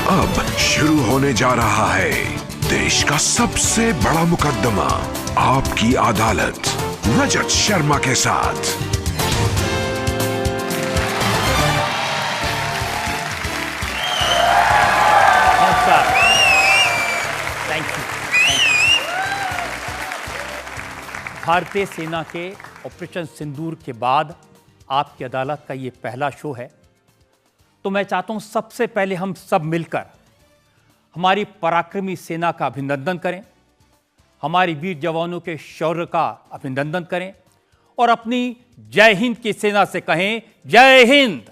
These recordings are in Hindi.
अब शुरू होने जा रहा है देश का सबसे बड़ा मुकदमा, आपकी अदालत, रजत शर्मा के साथ। नमस्कार। Thank you. भारतीय सेना के ऑपरेशन सिंदूर के बाद आपकी अदालत का ये पहला शो है, तो मैं चाहता हूं सबसे पहले हम सब मिलकर हमारी पराक्रमी सेना का अभिनंदन करें, हमारे वीर जवानों के शौर्य का अभिनंदन करें और अपनी जय हिंद की सेना से कहें जय हिंद।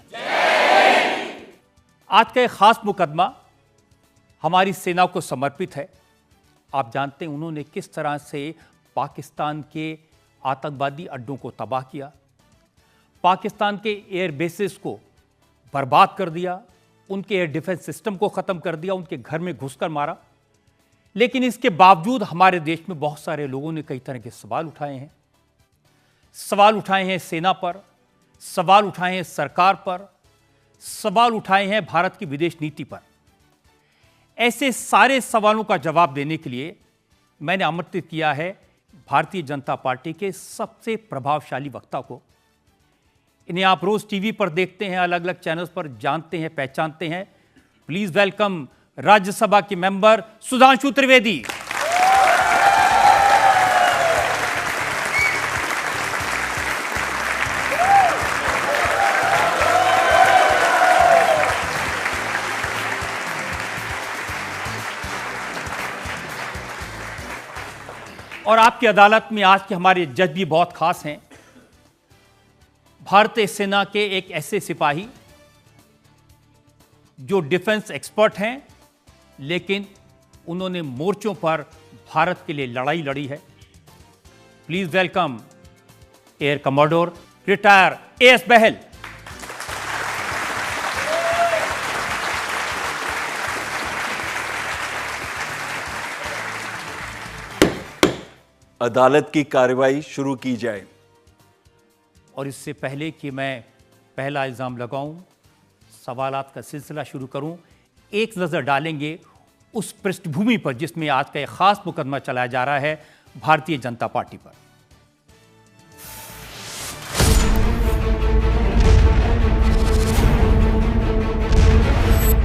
आज का एक खास मुकदमा हमारी सेना को समर्पित है। आप जानते हैं उन्होंने किस तरह से पाकिस्तान के आतंकवादी अड्डों को तबाह किया, पाकिस्तान के एयर बेसिस को बर्बाद कर दिया, उनके एयर डिफेंस सिस्टम को खत्म कर दिया, उनके घर में घुसकर मारा। लेकिन इसके बावजूद हमारे देश में बहुत सारे लोगों ने कई तरह के सवाल उठाए हैं। सवाल उठाए हैं सेना पर, सवाल उठाए हैं सरकार पर, सवाल उठाए हैं भारत की विदेश नीति पर। ऐसे सारे सवालों का जवाब देने के लिए मैंने आमंत्रित किया है भारतीय जनता पार्टी के सबसे प्रभावशाली वक्ता को। इन्हें आप रोज टीवी पर देखते हैं, अलग अलग चैनल्स पर जानते हैं, पहचानते हैं। प्लीज वेलकम राज्यसभा के मेंबर सुधांशु त्रिवेदी। और आपकी अदालत में आज के हमारे जज भी बहुत खास हैं। भारतीय सेना के एक ऐसे सिपाही जो डिफेंस एक्सपर्ट हैं, लेकिन उन्होंने मोर्चों पर भारत के लिए लड़ाई लड़ी है। Please welcome air commodore retired AS Bahl. अदालत की कार्रवाई शुरू की जाए। और इससे पहले कि मैं पहला इल्ज़ाम लगाऊं, सवालात का सिलसिला शुरू करूं, एक नज़र डालेंगे उस पृष्ठभूमि पर जिसमें आज का एक खास मुकदमा चलाया जा रहा है भारतीय जनता पार्टी पर।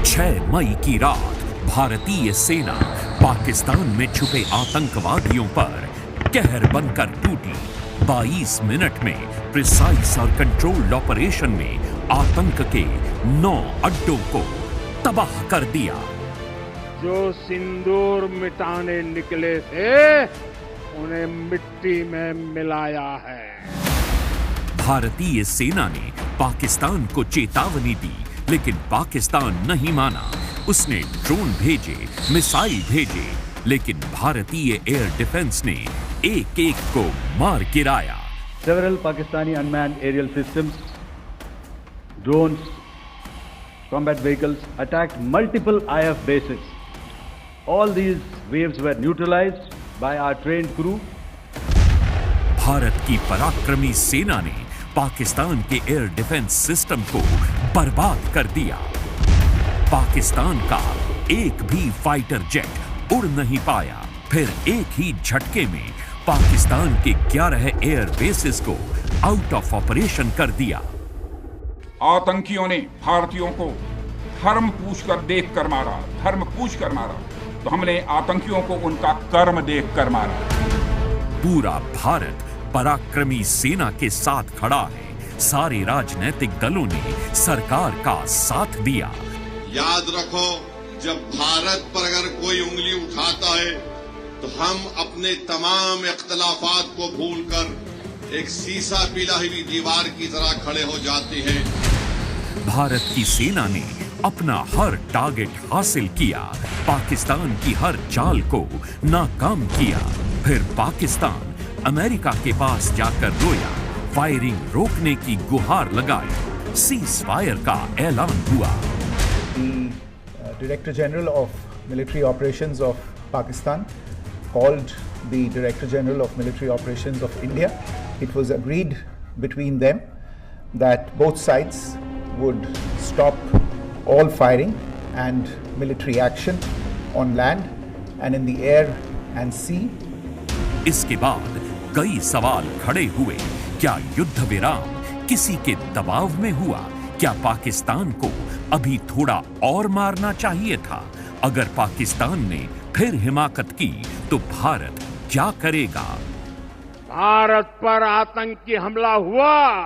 6 मई की रात भारतीय सेना पाकिस्तान में छुपे आतंकवादियों पर कहर बनकर टूटी। 22 मिनट में प्रिसाइज और कंट्रोल्ड ऑपरेशन में आतंक के 9 अड्डों को तबाह कर दिया। जो सिंदूर मिटाने निकले थे उन्हें मिट्टी में मिलाया है। भारतीय सेना ने पाकिस्तान को चेतावनी दी, लेकिन पाकिस्तान नहीं माना। उसने ड्रोन भेजे, मिसाइल भेजे, लेकिन भारतीय एयर डिफेंस ने एक एक को मार गिराया। Several Pakistani unmanned aerial systems, drones, combat vehicles attacked multiple IF bases. All these waves were neutralized by our trained crew. Bharat की पराक्रमी सेना ने पाकिस्तान के एयर डिफेंस सिस्टम को बर्बाद कर दिया। पाकिस्तान का एक भी फाइटर जेट उड़ नहीं पाया। फिर एक ही झटके में पाकिस्तान के 11 एयर बेसेस को आउट ऑफ ऑपरेशन कर दिया। आतंकियों ने भारतीयों को धर्म पूछकर देखकर मारा, धर्म पूछकर मारा, तो हमने आतंकियों को उनका कर्म देखकर मारा। पूरा भारत पराक्रमी सेना के साथ खड़ा है। सारे राजनीतिक दलों ने सरकार का साथ दिया। याद रखो, जब भारत पर अगर कोई उंगली उठाता है तो हम अपने तमाम इख्तलाफात को भूलकर एक सीसा पिला हुई दीवार की तरह खड़े हो जाते हैं। भारत की सेना ने अपना हर टारगेट हासिल किया, पाकिस्तान की हर चाल को नाकाम किया। फिर पाकिस्तान अमेरिका के पास जाकर रोया, फायरिंग रोकने की गुहार लगाई, सीज फायर का ऐलान हुआ। Director General of Military Operations of Pakistan called the Director General of Military Operations of India. It was agreed between them that both sides would stop all firing and military action on land and in the air and sea. इसके बाद कई सवाल खड़े हुए। क्या युद्ध विराम किसी के दबाव में हुआ? क्या पाकिस्तान को अभी थोड़ा और मारना चाहिए था? अगर पाकिस्तान ने फिर हिमाकत की तो भारत क्या करेगा? भारत पर आतंकी हमला हुआ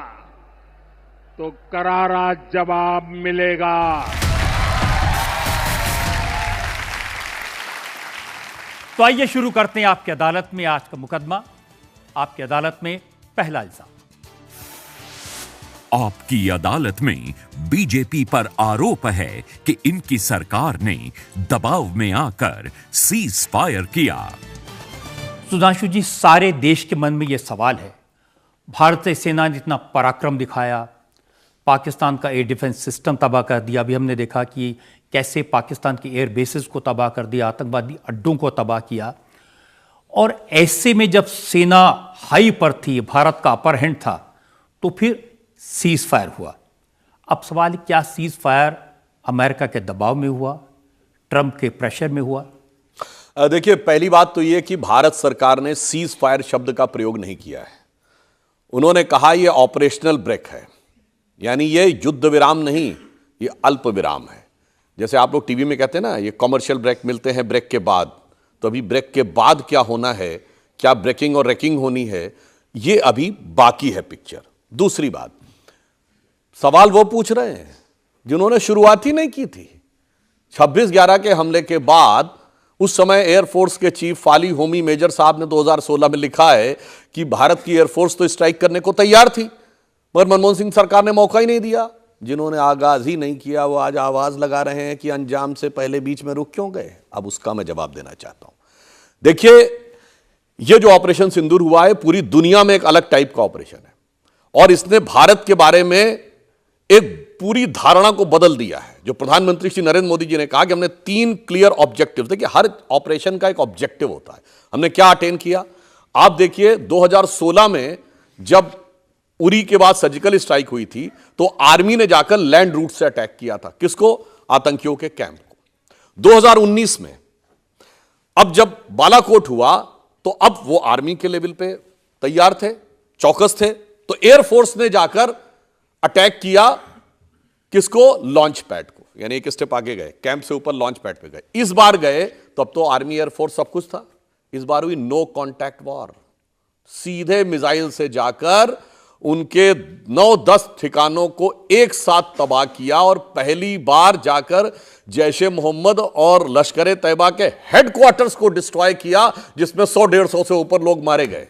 तो करारा जवाब मिलेगा। तो आइए शुरू करते हैं आपकी अदालत में आज का मुकदमा। आपकी अदालत में पहला इल्जाम। आपकी अदालत में बीजेपी पर आरोप है कि इनकी सरकार ने दबाव में आकर सीज फायर किया। सुधांशु जी, सारे देश के मन में यह सवाल है, भारतीय सेना ने इतना पराक्रम दिखाया, पाकिस्तान का एयर डिफेंस सिस्टम तबाह कर दिया। अभी हमने देखा कि कैसे पाकिस्तान के एयर बेसेस को तबाह कर दिया, आतंकवादी अड्डों को तबाह किया। और ऐसे में जब सेना हाई पर थी, भारत का अपर हैंड था, तो फिर सीज फायर हुआ। अब सवाल, क्या सीज फायर अमेरिका के दबाव में हुआ, ट्रंप के प्रेशर में हुआ? देखिए, पहली बात तो यह कि भारत सरकार ने सीज फायर शब्द का प्रयोग नहीं किया है। उन्होंने कहा यह ऑपरेशनल ब्रेक है, यानी यह युद्ध विराम नहीं, यह अल्प विराम है। जैसे आप लोग टीवी में कहते हैं ना, ये कमर्शियल ब्रेक मिलते हैं ब्रेक के बाद, तो अभी ब्रेक के बाद क्या होना है, क्या ब्रेकिंग और रेकिंग होनी है, यह अभी बाकी है पिक्चर। दूसरी बात, सवाल वो पूछ रहे हैं जिन्होंने शुरुआत ही नहीं की थी। 26/11 के हमले के बाद उस समय एयरफोर्स के चीफ फाली होमी मेजर साहब ने 2016 में लिखा है कि भारत की एयरफोर्स तो स्ट्राइक करने को तैयार थी, मगर मनमोहन सिंह सरकार ने मौका ही नहीं दिया। जिन्होंने आगाज ही नहीं किया वो आज आवाज लगा रहे हैं कि अंजाम से पहले बीच में रुक क्यों गए। अब उसका मैं जवाब देना चाहता हूं। देखिए, यह जो ऑपरेशन सिंदूर हुआ है पूरी दुनिया में एक अलग टाइप का ऑपरेशन है, और इसने भारत के बारे में एक पूरी धारणा को बदल दिया है। जो प्रधानमंत्री श्री नरेंद्र मोदी जी ने कहा कि हमने 3 क्लियर ऑब्जेक्टिव, देखिए हर ऑपरेशन का एक ऑब्जेक्टिव होता है, हमने क्या अटेन किया। आप देखिए 2016 में जब उरी के बाद सर्जिकल स्ट्राइक हुई थी तो आर्मी ने जाकर लैंड रूट से अटैक किया था, किसको? आतंकियों के कैंप को। 2019 में अब जब बालाकोट हुआ तो अब वो आर्मी के लेवल पे तैयार थे, चौकस थे, तो एयरफोर्स ने जाकर अटैक किया, किसको? लॉन्च पैड को, यानी एक स्टेप आगे गए, कैंप से ऊपर लॉन्च पैड पे गए। इस बार गए तो अब तो आर्मी एयरफोर्स सब कुछ था। इस बार हुई नो कॉन्टैक्ट वॉर, सीधे मिसाइल से जाकर उनके 9-10 ठिकानों को एक साथ तबाह किया, और पहली बार जाकर जैश-ए मोहम्मद और लश्कर तैयबा के हेडक्वार्टर्स को डिस्ट्रॉय किया, जिसमें 100-150 से ऊपर लोग मारे गए।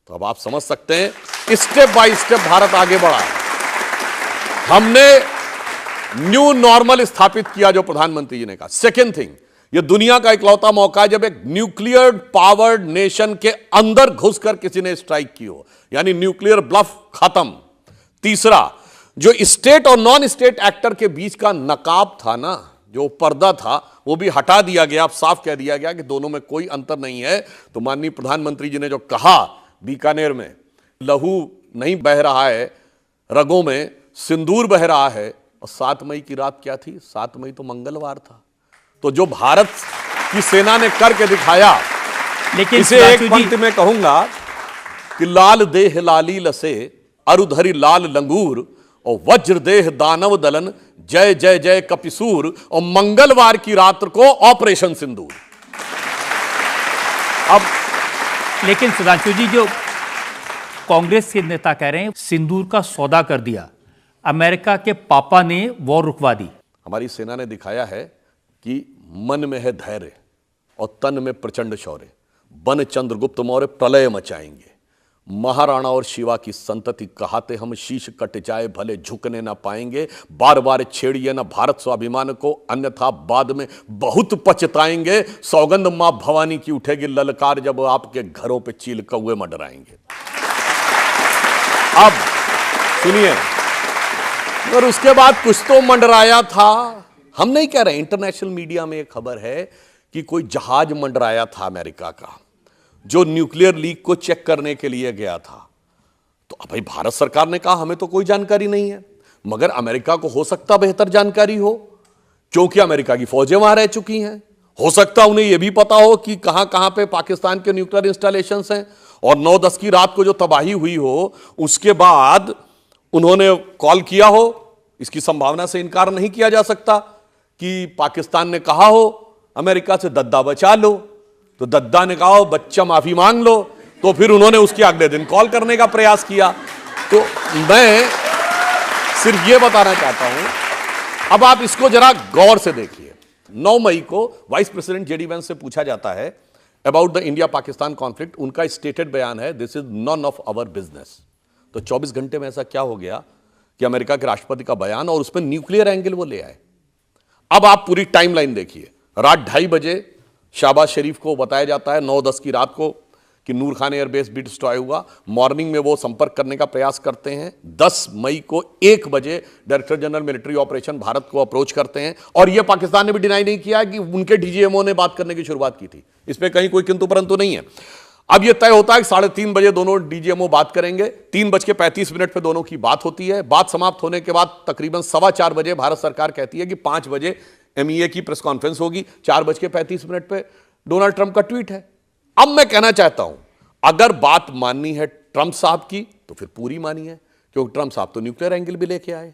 तो अब आप समझ सकते हैं स्टेप बाय स्टेप भारत आगे बढ़ा। हमने न्यू नॉर्मल स्थापित किया, जो प्रधानमंत्री जी ने कहा। सेकेंड थिंग, यह दुनिया का इकलौता मौका है जब एक न्यूक्लियर पावर्ड नेशन के अंदर घुसकर किसी ने स्ट्राइक की हो, यानी न्यूक्लियर ब्लफ खत्म। तीसरा, जो स्टेट और नॉन स्टेट एक्टर के बीच का नकाब था ना, जो पर्दा था, वो भी हटा दिया गया। अब साफ कह दिया गया कि दोनों में कोई अंतर नहीं है। तो माननीय प्रधानमंत्री जी ने जो कहा बीकानेर में, लहू नहीं बह रहा है रगों में, सिंदूर बह रहा है। और 7 मई की रात क्या थी? 7 मई तो मंगलवार था। तो जो भारत की सेना ने करके दिखाया, लेकिन इसे एक पंक्ति में कहूंगा कि लाल देह लाली लसे, अरुधरी लाल लंगूर, और वज्र देह दानव दलन, जय जय जय कपिसूर, और मंगलवार की रात को ऑपरेशन सिंदूर। अब लेकिन सुधांशु जी, जो कांग्रेस के नेता कह रहे हैं सिंदूर का सौदा कर दिया, अमेरिका के पापा ने वॉर रुकवा दी। हमारी सेना ने दिखाया है कि मन में है धैर्य और तन में प्रचंड शौर्य। बन चंद्रगुप्त मौर्य प्रलय मचाएंगे, महाराणा और शिवा की संतति कहाते हम, शीश कट जाए भले झुकने ना पाएंगे। बार बार छेड़िए ना भारत स्वाभिमान को, अन्यथा बाद में बहुत पछताएंगे। सौगंध मां भवानी की उठेगी ललकार, जब आपके घरों पे चील कौए मंडराएंगे। अब सुनिए, और उसके बाद कुछ तो मंडराया था। हम नहीं कह रहे, इंटरनेशनल मीडिया में एक खबर है कि कोई जहाज मंडराया था अमेरिका का, जो न्यूक्लियर लीक को चेक करने के लिए गया था। तो अब भाई भारत सरकार ने कहा हमें तो कोई जानकारी नहीं है, मगर अमेरिका को हो सकता बेहतर जानकारी हो क्योंकि अमेरिका की फौजें वहां रह चुकी हैं। हो सकता उन्हें यह भी पता हो कि कहां कहां पे पाकिस्तान के न्यूक्लियर इंस्टॉलेशंस हैं, और 9-10 की रात को जो तबाही हुई हो उसके बाद उन्होंने कॉल किया हो। इसकी संभावना से इनकार नहीं किया जा सकता कि पाकिस्तान ने कहा हो अमेरिका से दद्दा बचा लो, तो दद्दा ने कहा हो बच्चा माफी मांग लो, तो फिर उन्होंने उसके अगले दिन कॉल करने का प्रयास किया। तो मैं सिर्फ यह बताना चाहता हूं, अब आप इसको जरा गौर से देखिए। 9 मई को वाइस प्रेसिडेंट जेडी वेंस से पूछा जाता है about the India Pakistan conflict. उनका स्टेटेड बयान है this is none of our business. तो 24 घंटे में ऐसा क्या हो गया कि अमेरिका के राष्ट्रपति का बयान और उसमें न्यूक्लियर एंगल वो ले आए। अब आप पूरी टाइमलाइन देखिए। रात 2:30 बजे शहबाज शरीफ को बताया जाता है 9-10 की रात को कि नूर खान एयरबेस भी डिस्ट्रॉय हुआ। मॉर्निंग में वो संपर्क करने का प्रयास करते हैं। 10 मई को 1 बजे director general military operation Bharat को अप्रोच करते हैं, और यह पाकिस्तान ने भी डिनाई नहीं किया कि उनके डीजीएमओ ने बात करने की शुरुआत की थी। इस पर कहीं कोई किंतु परंतु नहीं है। अब यह तय होता है कि 3:30 बजे दोनों डीजीएमओ बात करेंगे। 3:35 पे दोनों की बात होती है। बात समाप्त होने के बाद तकरीबन 4:15 बजे भारत सरकार कहती है कि 5 बजे एमईए की प्रेस कॉन्फ्रेंस होगी। 4:35 पे डोनाल्ड ट्रंप का ट्वीट है। अब मैं कहना चाहता हूं, अगर बात माननी है ट्रंप साहब की तो फिर पूरी मानी है, क्योंकि ट्रंप साहब तो न्यूक्लियर एंगल भी लेके आए।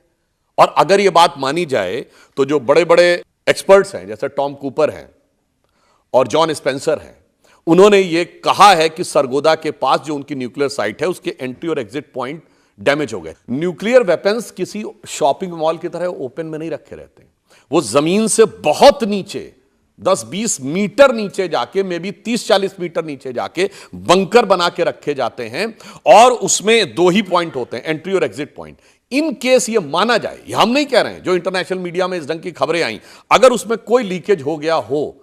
और अगर यह बात मानी जाए तो जो बड़े बड़े एक्सपर्ट्स हैं जैसे टॉम कूपर हैं और जॉन स्पेंसर हैं, उन्होंने यह कहा है कि सरगोदा के पास जो उनकी न्यूक्लियर साइट है उसके एंट्री और एग्जिट पॉइंट डैमेज हो गए। न्यूक्लियर वेपन्स किसी शॉपिंग मॉल की तरह ओपन में नहीं रखे रहते, वो जमीन से बहुत नीचे 10-20 मीटर नीचे जाके, मे बी 30-40 मीटर नीचे जाके बंकर बना के रखे जाते हैं, और उसमें 2 ही पॉइंट होते हैं, एंट्री और एग्जिट पॉइंट। इन केस ये माना जाए, ये हम नहीं कह रहे हैं, जो इंटरनेशनल मीडिया में इस ढंग की खबरें आई, अगर उसमें कोई लीकेज हो गया हो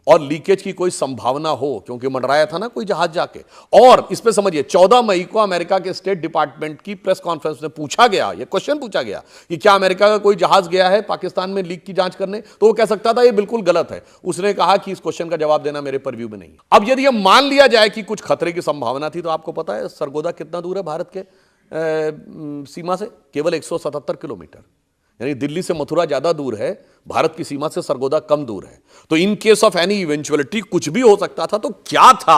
और लीकेज की कोई संभावना हो, क्योंकि मंडराया था ना कोई जहाज जाके। और इस पे समझिए 14 मई को अमेरिका के स्टेट डिपार्टमेंट की प्रेस कॉन्फ्रेंस में पूछा गया, ये क्वेश्चन पूछा गया कि क्या अमेरिका का कोई जहाज गया है पाकिस्तान में लीक की जांच करने, तो वो कह सकता था ये बिल्कुल गलत है। उसने कहा कि इस क्वेश्चन का जवाब देना मेरे परव्यू में नहीं। अब यदि यह मान लिया जाए कि कुछ खतरे की संभावना थी, तो आपको पता है सरगोदा कितना दूर है भारत के सीमा से? केवल 177 किलोमीटर, यानी दिल्ली से मथुरा ज्यादा दूर है, भारत की सीमा से सरगोदा कम दूर है। तो in case of any eventuality कुछ भी हो सकता था। तो क्या था,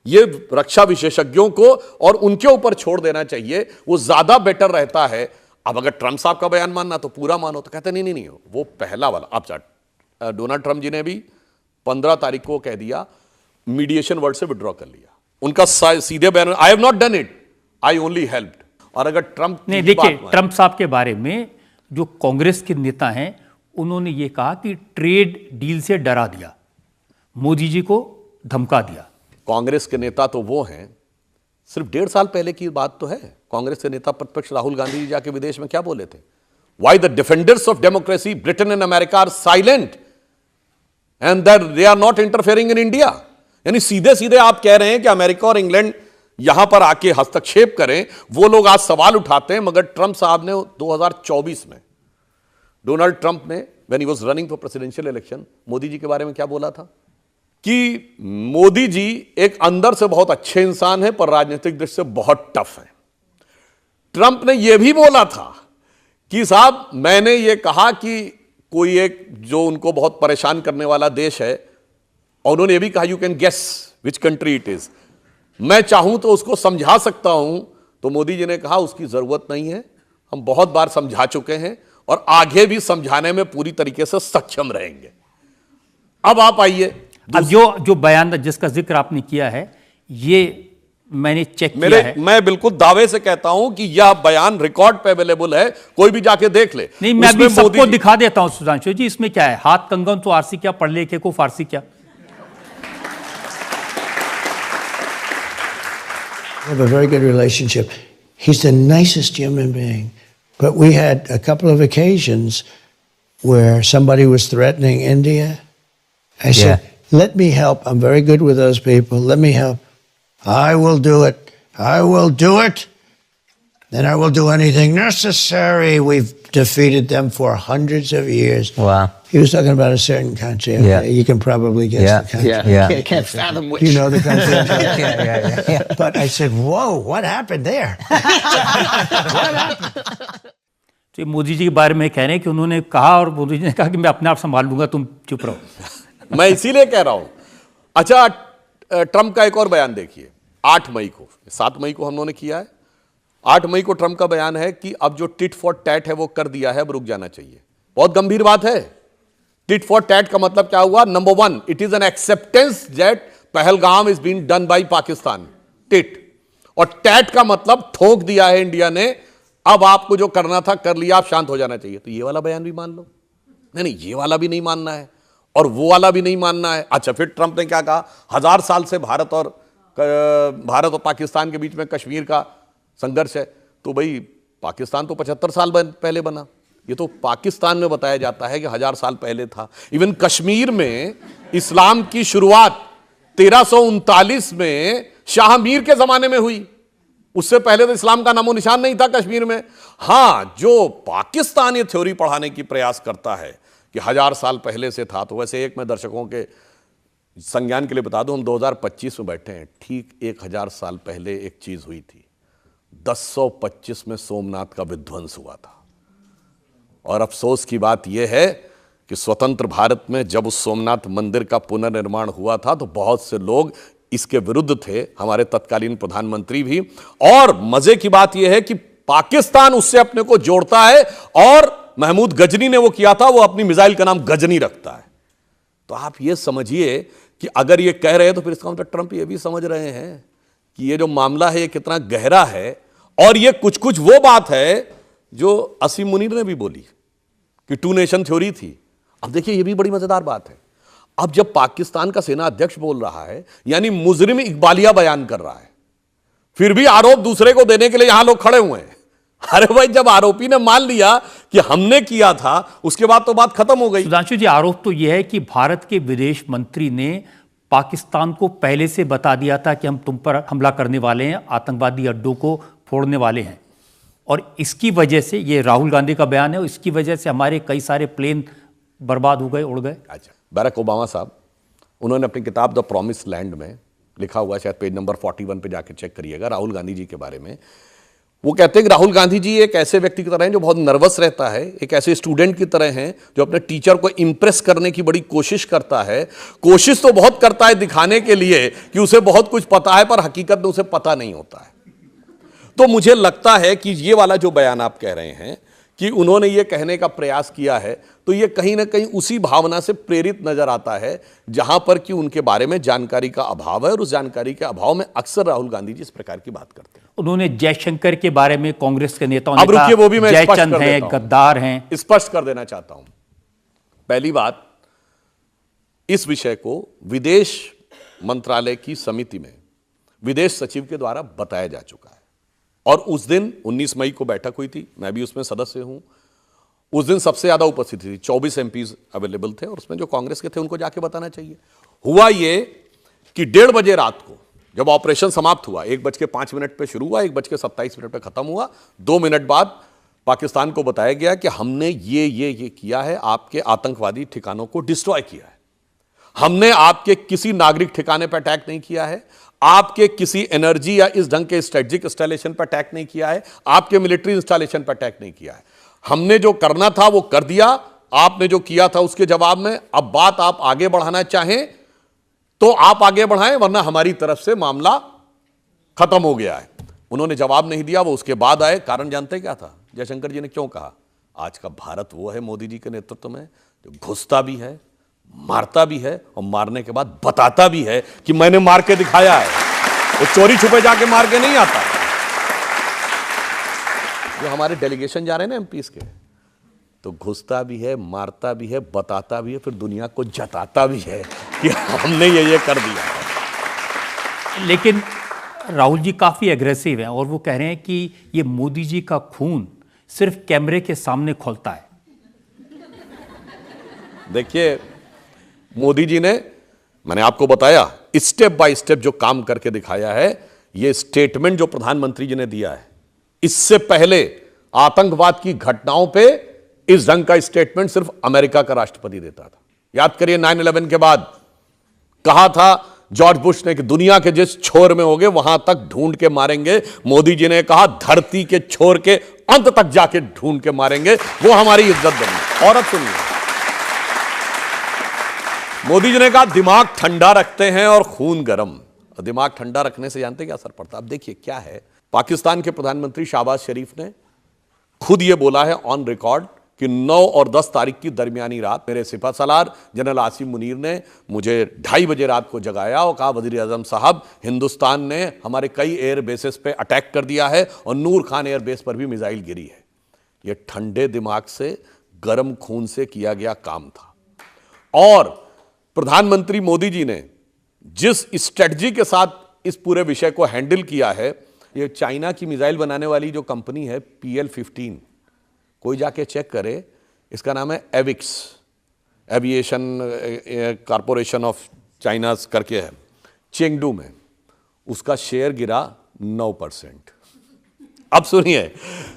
ये रक्षा विशेषज्ञों को और उनके ऊपर छोड़ देना चाहिए, वो ज्यादा बेटर रहता है। अब अगर ट्रंप साहब का बयान मानना तो पूरा मानो, तो कहते नहीं नहीं नहीं, वो पहला वाला। अब डोनाल्ड ट्रंप जी ने भी 15 तारीख को कह दिया, मीडिएशन वर्ड से विड्रॉ कर लिया। उनका सीधे बयान, I have not done it, I only helped. और अगर ट्रंप नहीं, देखिए ट्रंप साहब के बारे में जो कांग्रेस के नेता हैं, उन्होंने ये कहा कि ट्रेड डील से डरा दिया, मोदी जी को धमका दिया। कांग्रेस के नेता तो वो हैं, सिर्फ 1.5 साल पहले की बात तो है, कांग्रेस के नेता प्रतिपक्ष राहुल गांधी जी जाके विदेश में क्या बोले थे? Why the defenders of democracy Britain and America are silent and that they are not interfering in India. यानी सीधे सीधे आप कह रहे हैं कि अमेरिका और इंग्लैंड यहां पर आके हस्तक्षेप करें। वो लोग आज सवाल उठाते हैं, मगर ट्रंप साहब ने 2024 में, डोनाल्ड ट्रंप ने when he was running for presidential election, Modi ji के बारे में क्या बोला था कि मोदी जी एक अंदर से बहुत अच्छे इंसान है पर राजनीतिक दृष्टि से बहुत टफ है। ट्रंप ने यह भी बोला था कि साहब मैंने यह कहा कि कोई एक जो उनको बहुत परेशान करने वाला देश है, और उन्होंने यह भी कहा you can guess which country it is, मैं चाहूं तो उसको समझा सकता हूं। तो मोदी जी ने कहा उसकी जरूरत नहीं है, हम बहुत बार समझा चुके हैं और आगे भी समझाने में पूरी तरीके से सक्षम रहेंगे। अब आप आइए, अब जो बयान जिसका जिक्र आपने किया है, ये मैंने चेक किया है। मैं बिल्कुल दावे से कहता हूं कि यह बयान रिकॉर्ड पे अवेलेबल है, कोई भी जाके देख ले। नहीं, मैं भी सबको दिखा देता हूं सुधांशु जी, इसमें क्या है, हाथ कंगन तो आरसी क्या, पढ़ लिखे को फारसी क्या। We have a very good relationship. He's the nicest human being. But we had a couple of occasions where somebody was threatening India. I said, let me help. I'm very good with those people. Let me help. I will do it. I will do it. And I will do anything necessary. We've defeated them for hundreds of years. Wow. He was talking about a certain country. Okay? You can probably guess the country. Yeah. Can't fathom which. You know the country? yeah. But I said, whoa, what happened there? What happened? तो मोदी जी के बारे में कह रहे हैं कि उन्होंने कहा और मोदी जी ने कहा कि मैं अपने आप संभाल लूंगा, तुम चुप रहो। मैं इसीलिए कह रहा हूं। अच्छा, ट्रंप का एक और बयान देखिए, 8 मई को, 7 मई को हम लोगों ने किया है, 8 मई को ट्रंप का बयान है कि अब जो टिट फॉर टैट है वो कर दिया है, अब रुक जाना चाहिए। बहुत गंभीर बात है। टिट फॉर टैट का मतलब क्या हुआ? Number 1, it is an acceptance that Pahalgam is being done by Pakistan. Tit और टैट का मतलब ठोक दिया है इंडिया ने, अब आपको जो करना था कर लिया, आप शांत हो जाना चाहिए। तो ये वाला बयान भी मान लो। नहीं नहीं, ये वाला भी नहीं मानना है और वो वाला भी नहीं मानना है। अच्छा, फिर ट्रंप ने क्या कहा? 1000 साल से भारत और पाकिस्तान के बीच में कश्मीर का संघर्ष है। तो भाई पाकिस्तान तो 75 साल पहले बना, ये तो पाकिस्तान में बताया जाता है कि 1000 साल पहले था। इवन कश्मीर में इस्लाम की शुरुआत 1339 में शाह मीर के जमाने में हुई, उससे पहले तो इस्लाम का नामो निशान नहीं था कश्मीर में। हां, जो पाकिस्तान ये थ्योरी पढ़ाने की प्रयास करता है कि 1000 साल पहले से था, तो वैसे एक मैं दर्शकों के संज्ञान के लिए बता दूं, हम 2025 में बैठे हैं, ठीक 1000 साल पहले एक चीज हुई थी। 1025 में सोमनाथ का विध्वंस हुआ था। और अफसोस की बात यह है कि स्वतंत्र भारत में जब उस सोमनाथ मंदिर का पुनर्निर्माण हुआ था तो बहुत से लोग इसके विरुद्ध थे, हमारे तत्कालीन प्रधानमंत्री भी। और मजे की बात यह है कि पाकिस्तान उससे अपने को जोड़ता है, और महमूद गजनी ने वो किया था, वो अपनी मिसाइल का नाम गजनी रखता है। तो आप ये समझिए कि अगर ये कह रहे हैं तो फिर इसका मतलब ट्रंप ये भी समझ रहे हैं कि ये जो मामला है ये कितना गहरा है। और ये कुछ कुछ वो बात है जो असीम मुनीर ने भी बोली कि 2 नेशन थ्योरी थी। अब देखिए, ये भी बड़ी मजेदार बात है। अब जब पाकिस्तान का सेना अध्यक्ष बोल रहा है, यानी मुजरिम इकबालिया बयान कर रहा है, फिर भी आरोप दूसरे को देने के लिए यहां लोग खड़े हुए हैं। अरे भाई, जब आरोपी ने मान लिया कि हमने किया था, उसके बाद तो बात खत्म हो गई। सुधांशु जी, आरोप तो यह है कि भारत के विदेश मंत्री ने पाकिस्तान को पहले से बता दिया था कि हम तुम पर हमला करने वाले हैं, आतंकवादी अड्डों को फोड़ने वाले हैं, और इसकी वजह से, ये राहुल गांधी का बयान है, और इसकी वजह से हमारे कई सारे प्लेन बर्बाद हो गए, उड़ गए। अच्छा, बैरक ओबामा साहब, उन्होंने अपनी किताब द प्रॉमिस लैंड में लिखा हुआ है, शायद पेज नंबर 41 पे जाके चेक करिएगा, राहुल गांधी जी के बारे में। वो कहते हैं कि राहुल गांधी जी एक ऐसे व्यक्ति की तरह हैं जो बहुत नर्वस रहता है, एक ऐसे स्टूडेंट की तरह हैं जो अपने टीचर को इंप्रेस करने की बड़ी कोशिश करता है। कोशिश तो बहुत करता है दिखाने के लिए कि उसे बहुत कुछ पता है, पर हकीकत में उसे पता नहीं होता है। तो मुझे लगता है कि ये वाला जो बयान आप कह रहे हैं कि उन्होंने ये कहने का प्रयास किया है, तो ये कहीं ना कहीं उसी भावना से प्रेरित नजर आता है जहां पर कि उनके बारे में जानकारी का अभाव है, और उस जानकारी के अभाव में अक्सर राहुल गांधी जी इस प्रकार की बात करते हैं। उन्होंने जयशंकर के बारे में कांग्रेस के नेताओं ने कहा, वो भी मैं जयचंद हैं, गद्दार हैं। स्पष्ट कर देना चाहता हूं। पहली बात, इस विषय को विदेश मंत्रालय की समिति में विदेश सचिव के द्वारा बताया जा चुका है, और उस दिन 19 मई को बैठक हुई थी, मैं भी उसमें सदस्य हूं। उस दिन सबसे ज्यादा उपस्थिति थी, 24 एमपीज अवेलेबल थे, और उसमें जो कांग्रेस के थे उनको जाके बताना चाहिए। हुआ ये कि 1:30 बजे रात को जब ऑपरेशन समाप्त हुआ, 1:05 पे शुरू हुआ, 1:27 पे खत्म हुआ, 2 मिनट बाद पाकिस्तान को बताया गया कि हमने ये किया है, आपके आतंकवादी ठिकानों को डिस्ट्रॉय किया है, हमने आपके किसी नागरिक ठिकाने पर अटैक नहीं किया है, आपके किसी एनर्जी या इस ढंग के स्ट्रेटेजिक इंस्टॉलेशन पर अटैक नहीं किया है, आपके मिलिट्री इंस्टॉलेशन पर अटैक नहीं किया है। हमने जो करना था वो कर दिया, आपने जो किया था उसके जवाब में। अब बात आप आगे बढ़ाना चाहें तो आप आगे बढ़ाएं, वरना हमारी तरफ से मामला खत्म हो गया है। उन्होंने जवाब नहीं दिया, वो उसके बाद आए। कारण जानते क्या था? जयशंकर जी ने क्यों कहा, आज का भारत वो है मोदी जी के नेतृत्व में जो घुसता भी है, मारता भी है, और मारने के बाद बताता भी है कि मैंने मार के दिखाया है। वो चोरी छुपे जाके मार के नहीं आता। जो हमारे डेलीगेशन जा रहे हैं ना एमपीस के, तो घुसता भी है, मारता भी है, बताता भी है, फिर दुनिया को जताता भी है कि हमने ये कर दिया। लेकिन राहुल जी काफी एग्रेसिव हैं, और वो कह रहे हैं कि ये मोदी जी का खून सिर्फ कैमरे के सामने खौलता है। देखिए, मोदी जी ने, मैंने आपको बताया, स्टेप बाय स्टेप जो काम करके दिखाया है। ये स्टेटमेंट जो प्रधानमंत्री जी ने दिया है, इससे पहले आतंकवाद की घटनाओं पे इस ढंग का स्टेटमेंट सिर्फ अमेरिका का राष्ट्रपति देता था। याद करिए, 9/11 के बाद कहा था जॉर्ज बुश ने कि दुनिया के जिस छोर में होगे वहां तक ढूंढ के मारेंगे। मोदी जी ने कहा धरती के छोर के अंत तक जाके ढूंढ के मारेंगे, वो हमारी इज्जत बनी। और अब सुनिए, मोदी जी ने कहा दिमाग ठंडा रखते हैं और खून गर्म। दिमाग ठंडा रखने से जानते क्या असर पड़ता है? अब देखिए क्या है, पाकिस्तान के प्रधानमंत्री शहबाज शरीफ ने खुद यह बोला है ऑन रिकॉर्ड कि 9 और 10 तारीख की दरमियानी रात मेरे सिपह सलार जनरल आसिम मुनीर ने मुझे 2:30 बजे रात को जगाया और कहा वजीर आजम साहब, हिंदुस्तान ने हमारे कई एयर बेसेस पे अटैक कर दिया है और नूर खान एयर बेस पर भी मिसाइल गिरी है। यह ठंडे दिमाग से, गर्म खून से किया गया काम था। और प्रधानमंत्री मोदी जी ने जिस स्ट्रेटजी के साथ इस पूरे विषय को हैंडल किया है, ये चाइना की मिसाइल बनाने वाली जो कंपनी है PL-15, कोई जाके चेक करे, इसका नाम है एविक्स, एविएशन कॉरपोरेशन ऑफ चाइना करके है, चेंगडू में, उसका शेयर गिरा 9%। अब सुनिए,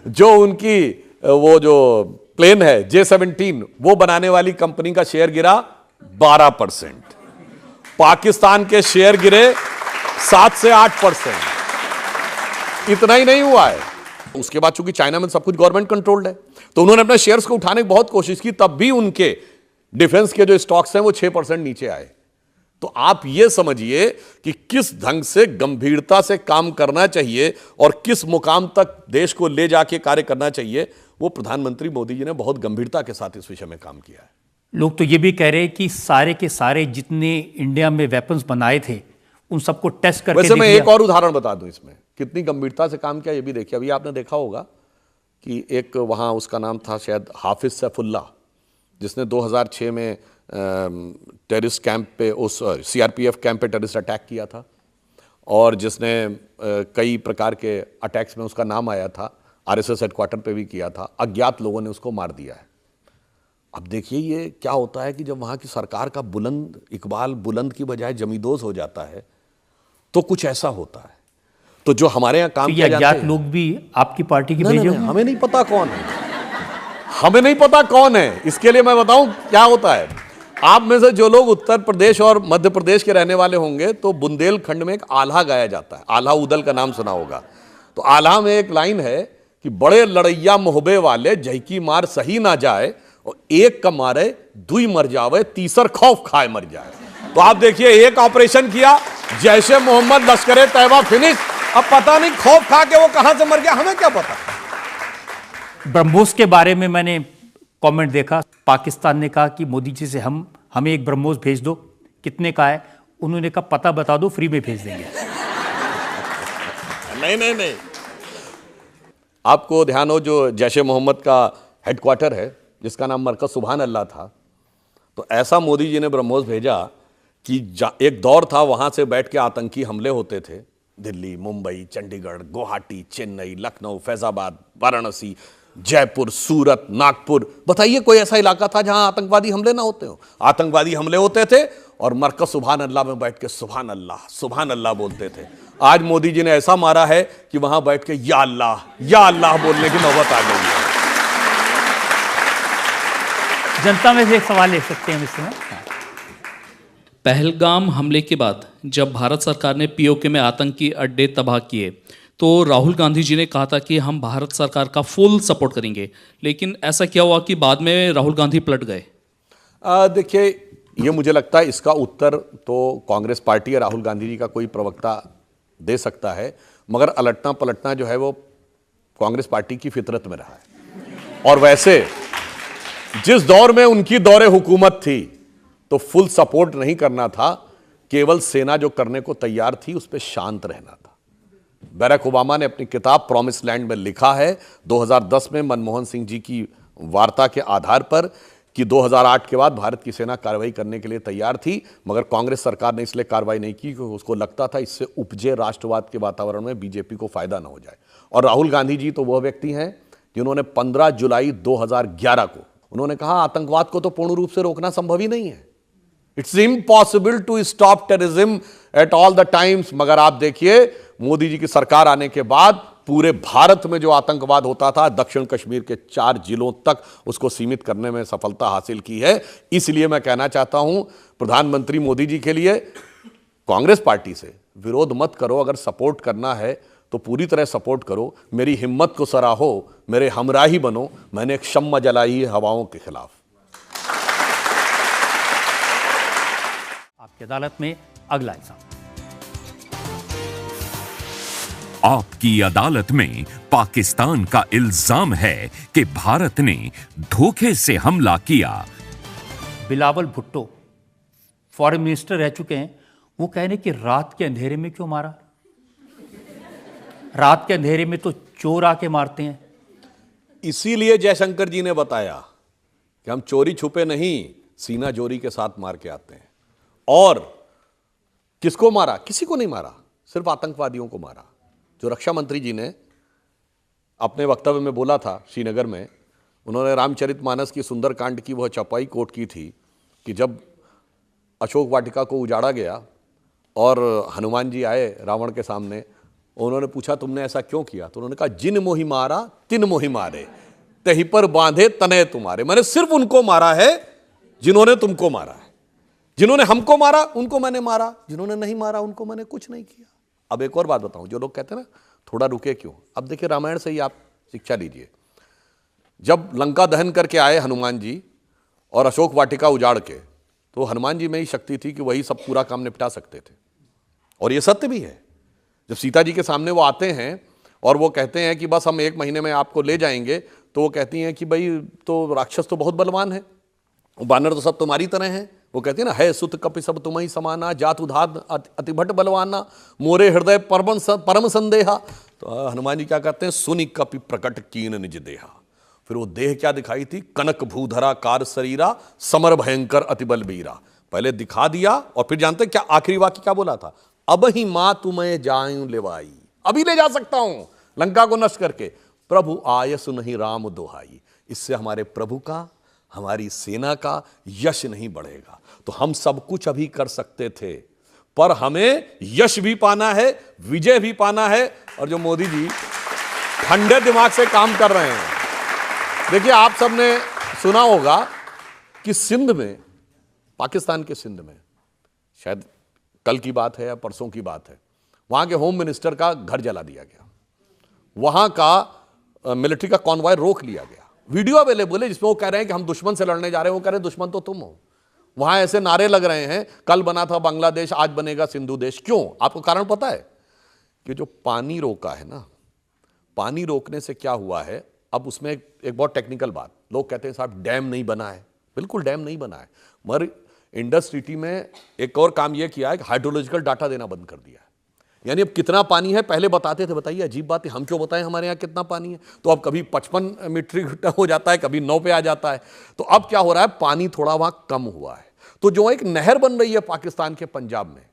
जो उनकी वो जो प्लेन है J-17, वो बनाने वाली कंपनी का शेयर गिरा 12%। पाकिस्तान के शेयर गिरे 7 से 8%। इतना ही नहीं हुआ है, उसके बाद चूंकि चाइना में सब कुछ गवर्नमेंट कंट्रोल्ड है, तो उन्होंने अपने शेयर्स को उठाने की बहुत कोशिश की, तब भी उनके डिफेंस के जो स्टॉक्स हैं वो 6% नीचे आए। तो आप ये समझिए कि किस ढंग से गंभीरता से काम करना चाहिए और किस मुकाम तक देश को ले जाके कार्य करना चाहिए, वो प्रधानमंत्री मोदी जी ने बहुत गंभीरता के साथ इस विषय में काम किया है। लोग तो ये भी कह रहे हैं कि सारे के सारे जितने इंडिया में वेपन्स बनाए थे उन सबको टेस्ट करके वैसे मैं एक और उदाहरण बता दूं इसमें कितनी गंभीरता से काम किया, ये भी देखिए। अभी आपने देखा होगा कि एक वहाँ उसका नाम था शायद हाफिज सैफुल्ला, जिसने 2006 में टेररिस्ट कैंप पे, उस CRPF कैंप पे टेररिस्ट अटैक किया था और जिसने कई प्रकार के अटैक्स में उसका नाम आया था, RSS हेडक्वार्टर पे भी किया था। अज्ञात लोगों ने उसको मार दिया है। अब देखिए ये क्या होता है कि जब वहाँ की सरकार का बुलंद इकबाल बुलंद की बजाय जमींदोज हो जाता है तो कुछ ऐसा होता है। तो जो हमारे यहाँ काम किया जाता है, लोग भी आपकी पार्टी के भेजे नहीं, हमें नहीं पता कौन है, हमें नहीं पता कौन है। इसके लिए मैं बताऊं क्या होता है। आप में से जो लोग उत्तर प्रदेश और मध्य प्रदेश के रहने वाले होंगे तो बुंदेलखंड में एक आल्हा गाया जाता है, आल्हा उदल का नाम सुना होगा। तो आल्हा में एक लाइन है कि बड़े लड़ैया मोहबे वाले जहकी मार सही ना जाए और एक का मारे दुई मर जावे, तीसर खौफ खाए मर जाए। तो आप देखिए, एक ऑपरेशन किया, जैशे मोहम्मद लश्कर तैयबा फिनिश, अब पता नहीं खौफ खा के वो कहां से मर गया, हमें क्या पता। ब्रह्मोस के बारे में मैंने कमेंट देखा, पाकिस्तान ने कहा कि मोदी जी से हमें एक ब्रह्मोस भेज दो। कितने का है? उन्होंने कहा पता बता दो, फ्री में भेज देंगे। नहीं, आपको ध्यान हो जो जैशे मोहम्मद का हेडक्वार्टर है जिसका नाम मरकज सुभान अल्लाह था, तो ऐसा मोदी जी ने ब्रह्मोस भेजा कि एक दौर था वहां से बैठ के आतंकी हमले होते थे। दिल्ली, मुंबई, चंडीगढ़, गुवाहाटी, चेन्नई, लखनऊ, फैजाबाद, वाराणसी, जयपुर, सूरत, नागपुर, बताइए कोई ऐसा इलाका था जहां आतंकवादी हमले ना होते हो? आतंकवादी हमले होते थे और मरकज सुभान अल्लाह में बैठ के सुभान अल्लाह बोलते थे। आज मोदी जी ने ऐसा मारा है कि वहां बैठ के या अल्लाह बोलने की नौबत आ गई है। जनता में से एक सवाल ले सकते हैं इसमें। पहलगाम हमले के बाद जब भारत सरकार ने POK में आतंकी अड्डे तबाह किए तो राहुल गांधी जी ने कहा था कि हम भारत सरकार का फुल सपोर्ट करेंगे, लेकिन ऐसा क्या हुआ कि बाद में राहुल गांधी पलट गए? देखिए, ये मुझे लगता है इसका उत्तर तो कांग्रेस पार्टी या राहुल गांधी जी का कोई प्रवक्ता दे सकता है, मगर अलटना पलटना जो है वो कांग्रेस पार्टी की फितरत में रहा है। और वैसे जिस दौर में उनकी दौरे हुकूमत थी तो फुल सपोर्ट नहीं करना था, केवल सेना जो करने को तैयार थी उस पर शांत रहना था। बैरक ओबामा ने अपनी किताब प्रॉमिस लैंड में लिखा है 2010 में मनमोहन सिंह जी की वार्ता के आधार पर कि 2008 के बाद भारत की सेना कार्रवाई करने के लिए तैयार थी, मगर कांग्रेस सरकार ने इसलिए कार्रवाई नहीं की क्योंकि उसको लगता था इससे उपजे राष्ट्रवाद के वातावरण में बीजेपी को फायदा ना हो जाए। और राहुल गांधी जी तो वह व्यक्ति हैं जिन्होंने 15 जुलाई 2011 को उन्होंने कहा आतंकवाद को तो पूर्ण रूप से रोकना संभव ही नहीं है, it's impossible to stop terrorism at all the times. मगर आप देखिए मोदी जी की सरकार आने के बाद पूरे भारत में जो आतंकवाद होता था, दक्षिण कश्मीर के 4 जिलों तक उसको सीमित करने में सफलता हासिल की है। इसलिए मैं कहना चाहता हूं प्रधानमंत्री मोदी जी के लिए, कांग्रेस पार्टी से विरोध मत करो, अगर सपोर्ट करना है तो पूरी तरह सपोर्ट करो, मेरी हिम्मत को सराहो, मेरे हमराही बनो, मैंने एक शम्मा जलाई है हवाओं के खिलाफ। आपकी अदालत में अगला एग्जाम। आपकी अदालत में पाकिस्तान का इल्जाम है कि भारत ने धोखे से हमला किया। बिलावल भुट्टो फॉरेन मिनिस्टर रह चुके हैं, वो कह रहे कि रात के अंधेरे में क्यों मारा? रात के अंधेरे में तो चोर आके मारते हैं। इसीलिए जयशंकर जी ने बताया कि हम चोरी छुपे नहीं, सीना जोरी के साथ मार के आते हैं। और किसको मारा? किसी को नहीं मारा, सिर्फ आतंकवादियों को मारा। जो रक्षा मंत्री जी ने अपने वक्तव्य में बोला था श्रीनगर में, उन्होंने रामचरितमानस की सुंदरकांड की वह चौपाई कोट की थी कि जब अशोक वाटिका को उजाड़ा गया और हनुमान जी आए रावण के सामने, उन्होंने पूछा तुमने ऐसा क्यों किया? तो उन्होंने कहा जिन मोहि मारा तिन मोहि मारे, तही पर बांधे तने तुम्हारे। मैंने सिर्फ उनको मारा है जिन्होंने तुमको मारा है। जिन्होंने हमको मारा उनको मैंने मारा, जिन्होंने नहीं मारा उनको मैंने कुछ नहीं किया। अब एक और बात बताऊं, जो लोग कहते हैं ना थोड़ा रुके क्यों, अब देखिए रामायण से ही आप शिक्षा लीजिए। जब लंका दहन करके आए हनुमान जी और अशोक वाटिका उजाड़ के, तो हनुमान जी में ही शक्ति थी कि वही सब पूरा काम निपटा सकते थे, और ये सत्य भी है। जब सीता जी के सामने वो आते हैं और वो कहते हैं कि बस हम 1 महीने में आपको ले जाएंगे, तो वो कहती हैं कि भाई तो राक्षस तो बहुत बलवान है, बानर तो सब तुम्हारी तरह हैं। वो कहती है ना, है सुत कपि सब तुम्हें समाना, जात उधात अतिभट बलवाना, मोरे हृदय परम संदेहा। तो हनुमान जी क्या कहते हैं, सुनि कपि प्रकट कीन निज देहा। फिर वो देह क्या दिखाई थी, कनक भूधरा कार शरीरा, समर भयंकर अतिबल बीरा। पहले दिखा दिया और फिर जानते क्या आखिरी वाक्य क्या बोला था, अब ही मां तुम्हें जाऊं लेवाई, अभी ले जा सकता हूं लंका को नष्ट करके, प्रभु आयस नहीं राम दोहाई। इससे हमारे प्रभु का, हमारी सेना का यश नहीं बढ़ेगा। तो हम सब कुछ अभी कर सकते थे, पर हमें यश भी पाना है, विजय भी पाना है। और जो मोदी जी ठंडे दिमाग से काम कर रहे हैं, देखिए आप सबने सुना होगा कि सिंध में, पाकिस्तान के सिंध में, शायद कल की बात है या परसों की बात है, वहां के होम मिनिस्टर का घर जला दिया गया। वहां का मिलिट्री का कॉन्वॉय रोक लिया गया। वीडियो अवेलेबल है जिसमें वो कह रहे हैं कि हम दुश्मन से लड़ने जा रहे हैं। वो कह रहे हैं दुश्मन तो तुम हो। वहां ऐसे नारे लग रहे हैं, कल बना था बांग्लादेश, आज बनेगा सिंधु देश। क्यों? आपको कारण पता है? कि जो पानी रोका है ना, पानी रोकने से क्या हुआ है, अब उसमें एक बहुत टेक्निकल बात, लोग कहते हैं साहब डैम नहीं बना है। बिल्कुल डैम नहीं बना है, मगर इंडस सिटी में एक और काम यह किया है कि हाइड्रोलॉजिकल डाटा देना बंद कर दिया है। यानी अब कितना पानी है पहले बताते थे, बताइए अजीब बात है, हम क्यों बताएं हमारे यहाँ कितना पानी है? तो अब कभी 55 मीट्रिक हो जाता है, कभी 9 पे आ जाता है। तो अब क्या हो रहा है, पानी थोड़ा वहां कम हुआ है। तो जो एक नहर बन रही है पाकिस्तान के पंजाब में,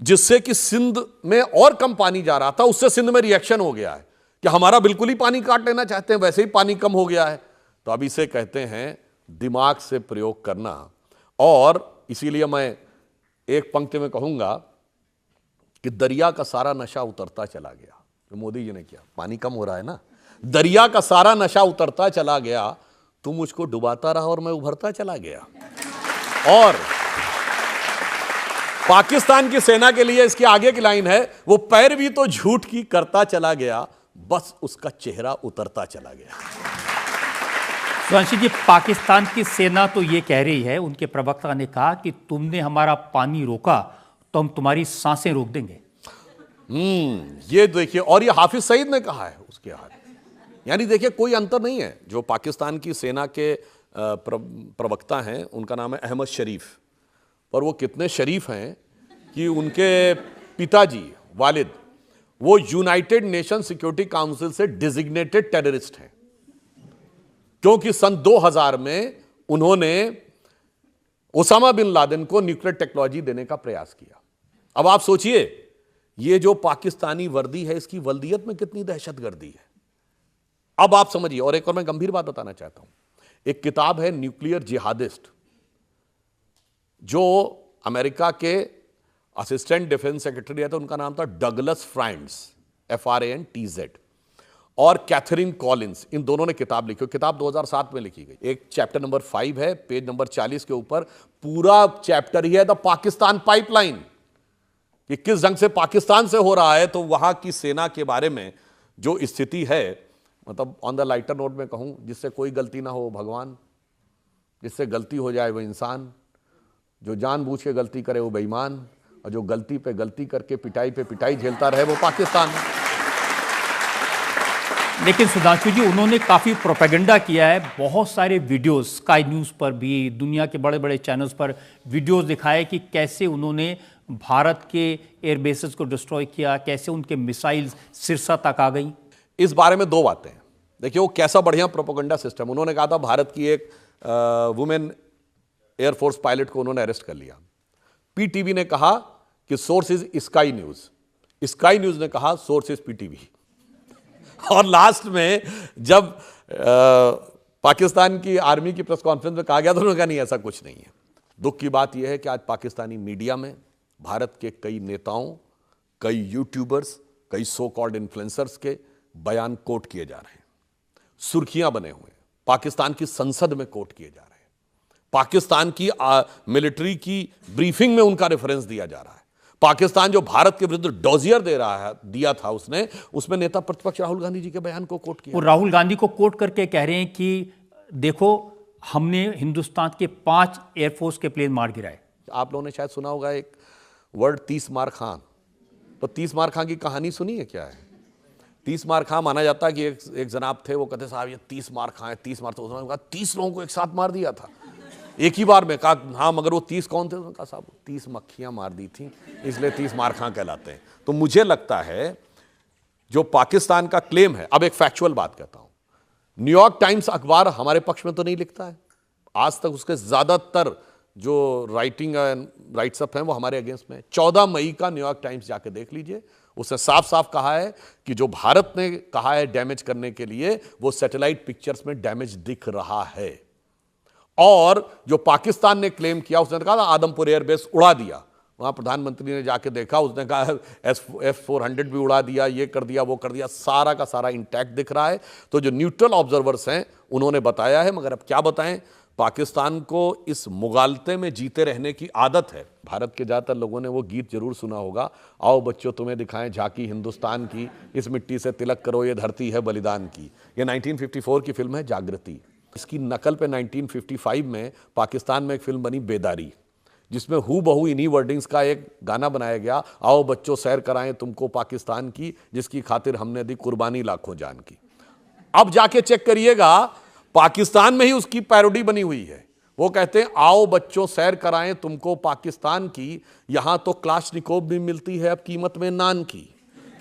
जिससे कि सिंध में और कम पानी जा रहा था, उससे सिंध में रिएक्शन हो गया है कि हमारा बिल्कुल ही पानी काट लेना चाहते हैं, वैसे ही पानी कम हो गया है। तो अब इसे कहते हैं दिमाग से प्रयोग करना। और इसीलिए मैं एक पंक्ति में कहूंगा कि दरिया का सारा नशा उतरता चला गया। तो मोदी जी ने किया, पानी कम हो रहा है ना, दरिया का सारा नशा उतरता चला गया, तू मुझको डुबाता रहा और मैं उभरता चला गया। और पाकिस्तान की सेना के लिए इसके आगे की लाइन है, वो पैर भी तो झूठ की करता चला गया, बस उसका चेहरा उतरता चला गया। सुधांशु जी, पाकिस्तान की सेना तो ये कह रही है, उनके प्रवक्ता ने कहा कि तुमने हमारा पानी रोका तो हम तुम्हारी सांसें रोक देंगे। ये देखिए, और ये हाफिज सईद ने कहा है उसके हाथ। यानी देखिए कोई अंतर नहीं है। जो पाकिस्तान की सेना के प्रवक्ता हैं, उनका नाम है अहमद शरीफ, पर वो कितने शरीफ हैं कि उनके पिताजी वालिद वो यूनाइटेड नेशन सिक्योरिटी काउंसिल से डिजिग्नेटेड टेररिस्ट हैं, क्योंकि सन 2000 में उन्होंने ओसामा बिन लादेन को न्यूक्लियर टेक्नोलॉजी देने का प्रयास किया। अब आप सोचिए, ये जो पाकिस्तानी वर्दी है, इसकी वल्दियत में कितनी दहशतगर्दी है। अब आप समझिए। और एक और मैं गंभीर बात बताना चाहता हूं, एक किताब है न्यूक्लियर जिहादिस्ट, जो अमेरिका के असिस्टेंट डिफेंस सेक्रेटरी है, तो उनका नाम था डगलस फ्रांट्स, FRANTZ, और कैथरीन कॉलिंस। इन दोनों ने किताब लिखी। किताब 2007 में लिखी गई। एक चैप्टर नंबर 5 है, पेज नंबर 40 के ऊपर पूरा चैप्टर ही है द पाकिस्तान पाइपलाइन, कि किस ढंग से पाकिस्तान से हो रहा है, तो वहां की सेना के बारे में जो स्थिति है, मतलब ऑन द लाइटर नोट में कहूं, जिससे कोई गलती ना हो भगवान, जिससे गलती हो जाए वो इंसान, जो जानबूझ के गलती करे वो बेईमान, और जो गलती पे गलती करके पिटाई पे पिटाई झेलता रहे वो पाकिस्तान है। लेकिन सुधांशु जी, उन्होंने काफ़ी प्रोपेगेंडा किया है, बहुत सारे वीडियोस स्काई न्यूज़ पर भी, दुनिया के बड़े बड़े चैनल्स पर वीडियोस दिखाए कि कैसे उन्होंने भारत के एयरबेसेस को डिस्ट्रॉय किया, कैसे उनके मिसाइल्स सिरसा तक आ गई। इस बारे में दो बातें हैं। देखिए वो कैसा बढ़िया प्रोपेगेंडा सिस्टम। उन्होंने कहा था भारत की एक वुमेन एयरफोर्स पायलट को उन्होंने अरेस्ट कर लिया। पीटीवी ने कहा कि source is sky news, sky news ने कहा सोर्स इज पीटीवी। और लास्ट में जब पाकिस्तान की आर्मी की प्रेस कॉन्फ्रेंस में कहा गया तो उन्होंने कहा नहीं, ऐसा कुछ नहीं है। दुख की बात यह है कि आज पाकिस्तानी मीडिया में भारत के कई नेताओं, कई यूट्यूबर्स, कई सो कॉल्ड इन्फ्लुएंसर्स के बयान कोट किए जा रहे हैं, सुर्खियां बने हुए हैं, पाकिस्तान की संसद में कोट किए जा रहे हैं, पाकिस्तान की मिलिट्री की ब्रीफिंग में उनका रेफरेंस दिया जा रहा है। पाकिस्तान जो भारत के विरुद्ध डोजियर दिया था उसने, उसमें नेता प्रतिपक्ष राहुल गांधी जी के बयान को कोट किया। वो राहुल गांधी को कोट करके कह रहे हैं कि देखो हमने हिंदुस्तान के 5 एयरफोर्स के प्लेन मार गिराए। आप लोगों ने शायद सुना होगा एक वर्ड 30 मार खां। तो 30 मार खां की कहानी सुनी है क्या है? 30 मार खां माना जाता है कि एक जनाब थे, वो कहते साहब ये 30 मार खां है, 30 मार। तो उन्होंने कहा 30 लोगों को एक साथ मार दिया था एक ही बार में। कहा हाँ, मगर वो 30 कौन थे? उन्होंने कहा साहब 30 मक्खियां मार दी थी, इसलिए 30 मार खां कहलाते हैं। तो मुझे लगता है जो पाकिस्तान का क्लेम है, अब एक फैक्चुअल बात कहता हूं, न्यूयॉर्क टाइम्स अखबार हमारे पक्ष में तो नहीं लिखता है। आज तक उसके ज्यादातर जो राइट्स अप हैं वो हमारे अगेंस्ट में। 14 मई का न्यूयॉर्क टाइम्स जाके देख लीजिए, उसने साफ साफ कहा है कि जो भारत ने कहा है डैमेज करने के लिए, वो सैटेलाइट पिक्चर्स में डैमेज दिख रहा है। और जो पाकिस्तान ने क्लेम किया, उसने कहा आदमपुर एयरबेस उड़ा दिया। वहां प्रधानमंत्री ने जाके देखा, उसने कहा F-400 भी उड़ा दिया, ये कर दिया, वो कर दिया, सारा का सारा इंटैक्ट दिख रहा है। तो जो न्यूट्रल ऑब्जर्वर्स हैं उन्होंने बताया है, मगर अब क्या बताएं, पाकिस्तान को इस मुगालते में जीते रहने की आदत है। भारत के ज्यादातर लोगों ने वो गीत जरूर सुना होगा, आओ बच्चों तुम्हें दिखाएं झांकी हिंदुस्तान की, इस मिट्टी से तिलक करो ये धरती है बलिदान की। ये 1954 की फिल्म है जागृति। इसकी नकल पे 1955 में पाकिस्तान में एक फिल्म बनी बेदारी, जिसमें हूबहू इन्हीं वर्डिंग्स का एक गाना बनाया गया, आओ बच्चों सैर कराएं तुमको पाकिस्तान की, जिसकी खातिर हमने दी कुर्बानी लाखों जान की। अब जाके चेक करिएगा, पाकिस्तान में ही उसकी पैरोडी बनी हुई है। वो कहते हैं आओ बच्चों सैर कराएं तुमको पाकिस्तान की, यहां तो क्लाशनिकोव भी मिलती है अब कीमत में नान की।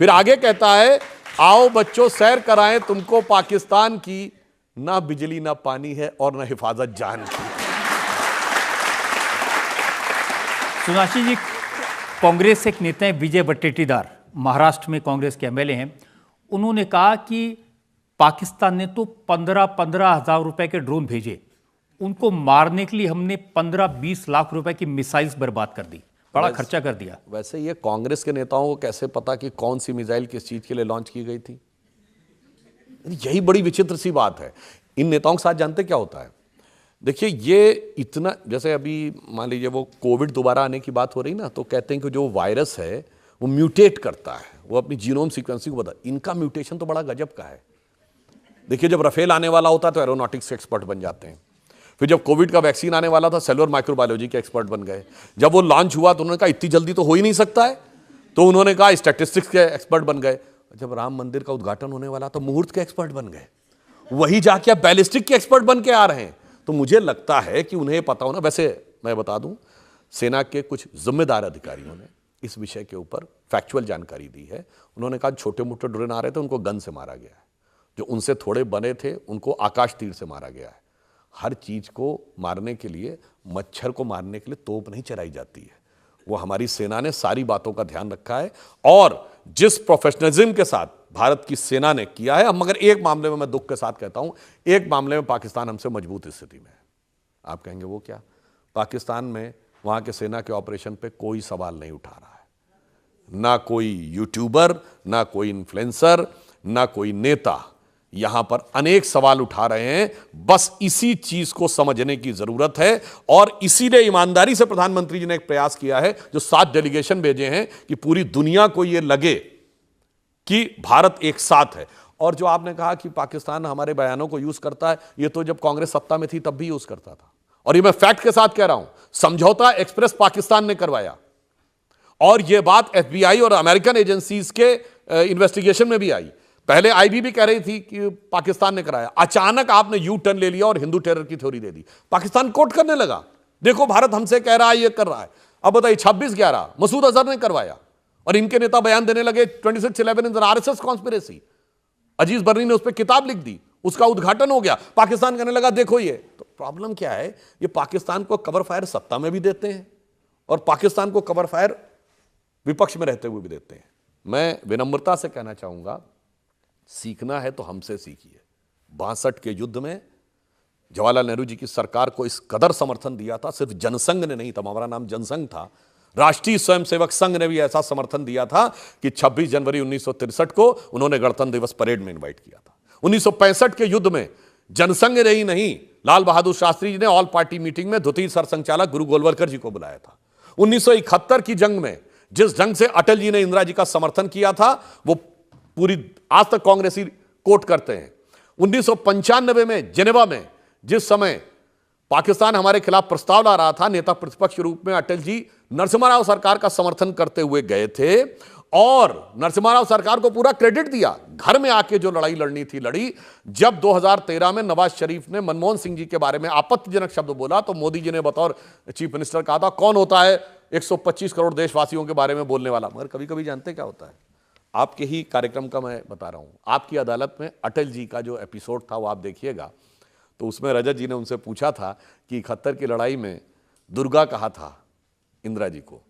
फिर आगे कहता है आओ बच्चों सैर कराएं तुमको पाकिस्तान की, ना बिजली ना पानी है और ना हिफाजत जान की। सुनाशी जी, कांग्रेस एक नेता हैं विजय वट्टेटीदार, महाराष्ट्र में कांग्रेस के एमएलए हैं। उन्होंने कहा कि पाकिस्तान ने तो 15-15 हज़ार रुपए के ड्रोन भेजे, उनको मारने के लिए हमने 15-20 लाख रुपए की मिसाइल्स बर्बाद कर दी, बड़ा खर्चा कर दिया। वैसे ये कांग्रेस के नेताओं को कैसे पता कि कौन सी मिसाइल किस चीज के लिए लॉन्च की गई थी? यही बड़ी विचित्र सी बात है। इन नेताओं के साथ जानते क्या होता है? देखिए ये इतना, जैसे अभी मान लीजिए वो कोविड दोबारा आने की बात हो रही ना, तो कहते हैं कि जो वायरस है वो म्यूटेट करता है, वो अपनी जीनोम सीक्वेंसिंग को बता। इनका म्यूटेशन तो बड़ा गजब का है। देखिए जब राफेल आने वाला होता है तो एरोनॉटिक्स के एक्सपर्ट बन जाते हैं। फिर जब कोविड का वैक्सीन आने वाला था, सेलुलर माइक्रोबायोलॉजी के एक्सपर्ट बन गए। जब वो लॉन्च हुआ तो उन्होंने कहा इतनी जल्दी तो हो ही नहीं सकता है, तो उन्होंने कहा स्टैटिस्टिक्स के एक्सपर्ट बन गए। जब राम मंदिर का उद्घाटन होने वाला तो मुहूर्त के एक्सपर्ट बन गए। वही जाके अब बैलिस्टिक के एक्सपर्ट बन के आ रहे हैं। तो मुझे लगता है कि उन्हें पता होना। वैसे मैं बता दूं, सेना के कुछ जिम्मेदार अधिकारियों ने इस विषय के ऊपर फैक्चुअल जानकारी दी है। उन्होंने कहा छोटे मोटे ड्रोन आ रहे थे, उनको गन से मारा गया है। जो उनसे थोड़े बने थे उनको आकाश तीर से मारा गया है। हर चीज को मारने के लिए, मच्छर को मारने के लिए तोप नहीं चलाई जाती है। वो हमारी सेना ने सारी बातों का ध्यान रखा है और जिस प्रोफेशनलिज्म के साथ भारत की सेना ने किया है। मगर एक मामले में मैं दुख के साथ कहता हूं, एक मामले में पाकिस्तान हमसे मजबूत स्थिति में है। आप कहेंगे वो क्या? पाकिस्तान में वहां के सेना के ऑपरेशन पे कोई सवाल नहीं उठा रहा है, ना कोई यूट्यूबर, ना कोई इन्फ्लुएंसर, ना कोई नेता। यहां पर अनेक सवाल उठा रहे हैं। बस इसी चीज को समझने की जरूरत है और इसीलिए ईमानदारी से प्रधानमंत्री जी ने एक प्रयास किया है, जो 7 डेलीगेशन भेजे हैं, कि पूरी दुनिया को यह लगे कि भारत एक साथ है। और जो आपने कहा कि पाकिस्तान हमारे बयानों को यूज करता है, यह तो जब कांग्रेस सत्ता में थी तब भी यूज करता था। और ये मैं फैक्ट के साथ कह रहा हूं, समझौता एक्सप्रेस पाकिस्तान ने करवाया और यह बात FBI और अमेरिकन एजेंसीज के इन्वेस्टिगेशन में भी आई। पहले IB कह रही थी कि पाकिस्तान ने कराया, अचानक आपने यू टर्न ले लिया और हिंदू टेरर की थ्योरी दे दी। पाकिस्तान कोट करने लगा, देखो भारत हमसे कह रहा है, ये कर रहा है। अब बताइए 26/11 मसूद अजहर ने करवाया और इनके नेता बयान देने लगे 26/11 इज RSS कॉन्स्पिरेसी। अजीज बर्नी ने उस पर किताब लिख दी, उसका उद्घाटन हो गया। पाकिस्तान कहने लगा देखो ये। तो प्रॉब्लम क्या है, ये पाकिस्तान को कवर फायर सत्ता में भी देते हैं और पाकिस्तान को कवर फायर विपक्ष में रहते हुए भी देते हैं। मैं विनम्रता से कहना चाहूंगा, सीखना है तो हमसे सीखिए। 62 के युद्ध में जवाहरलाल नेहरू जी की सरकार को इस कदर समर्थन दिया था, सिर्फ जनसंघ ने नहीं था, हमारा नाम जनसंघ था, राष्ट्रीय स्वयंसेवक संघ ने भी ऐसा समर्थन दिया था कि 26 जनवरी 1963 को उन्होंने गणतंत्र दिवस परेड में इनवाइट किया था। 1965 के युद्ध में जनसंघ ने ही नहीं, लाल बहादुर शास्त्री जी ने ऑल पार्टी मीटिंग में द्वितीय सरसंघचालक गुरु गोलवलकर जी को बुलाया था। 1971 की जंग में जिस ढंग से अटल जी ने इंदिरा जी का समर्थन किया था, वो पूरी आज तक कांग्रेसी कोट करते हैं। 1995 में जेनेवा में जिस समय पाकिस्तान हमारे खिलाफ प्रस्ताव ला रहा था, नेता प्रतिपक्ष के रूप में अटल जी नरसिम्हा राव सरकार का समर्थन करते हुए गए थे और नरसिम्हा राव सरकार को पूरा क्रेडिट दिया। घर में आके जो लड़ाई लड़नी थी लड़ी। जब 2013 में नवाज शरीफ ने मनमोहन सिंह जी के बारे में आपत्तिजनक शब्द बोला तो मोदी जी ने बतौर चीफ मिनिस्टर कहा था, कौन होता है 125 करोड़ देशवासियों के बारे में बोलने वाला। मगर कभी कभी जानते क्या होता है, आपके ही कार्यक्रम का मैं बता रहा हूं, आपकी अदालत में अटल जी का जो एपिसोड था वो आप देखिएगा, तो उसमें रजत जी ने उनसे पूछा था कि 71 की लड़ाई में दुर्गा कहा था इंदिरा जी को,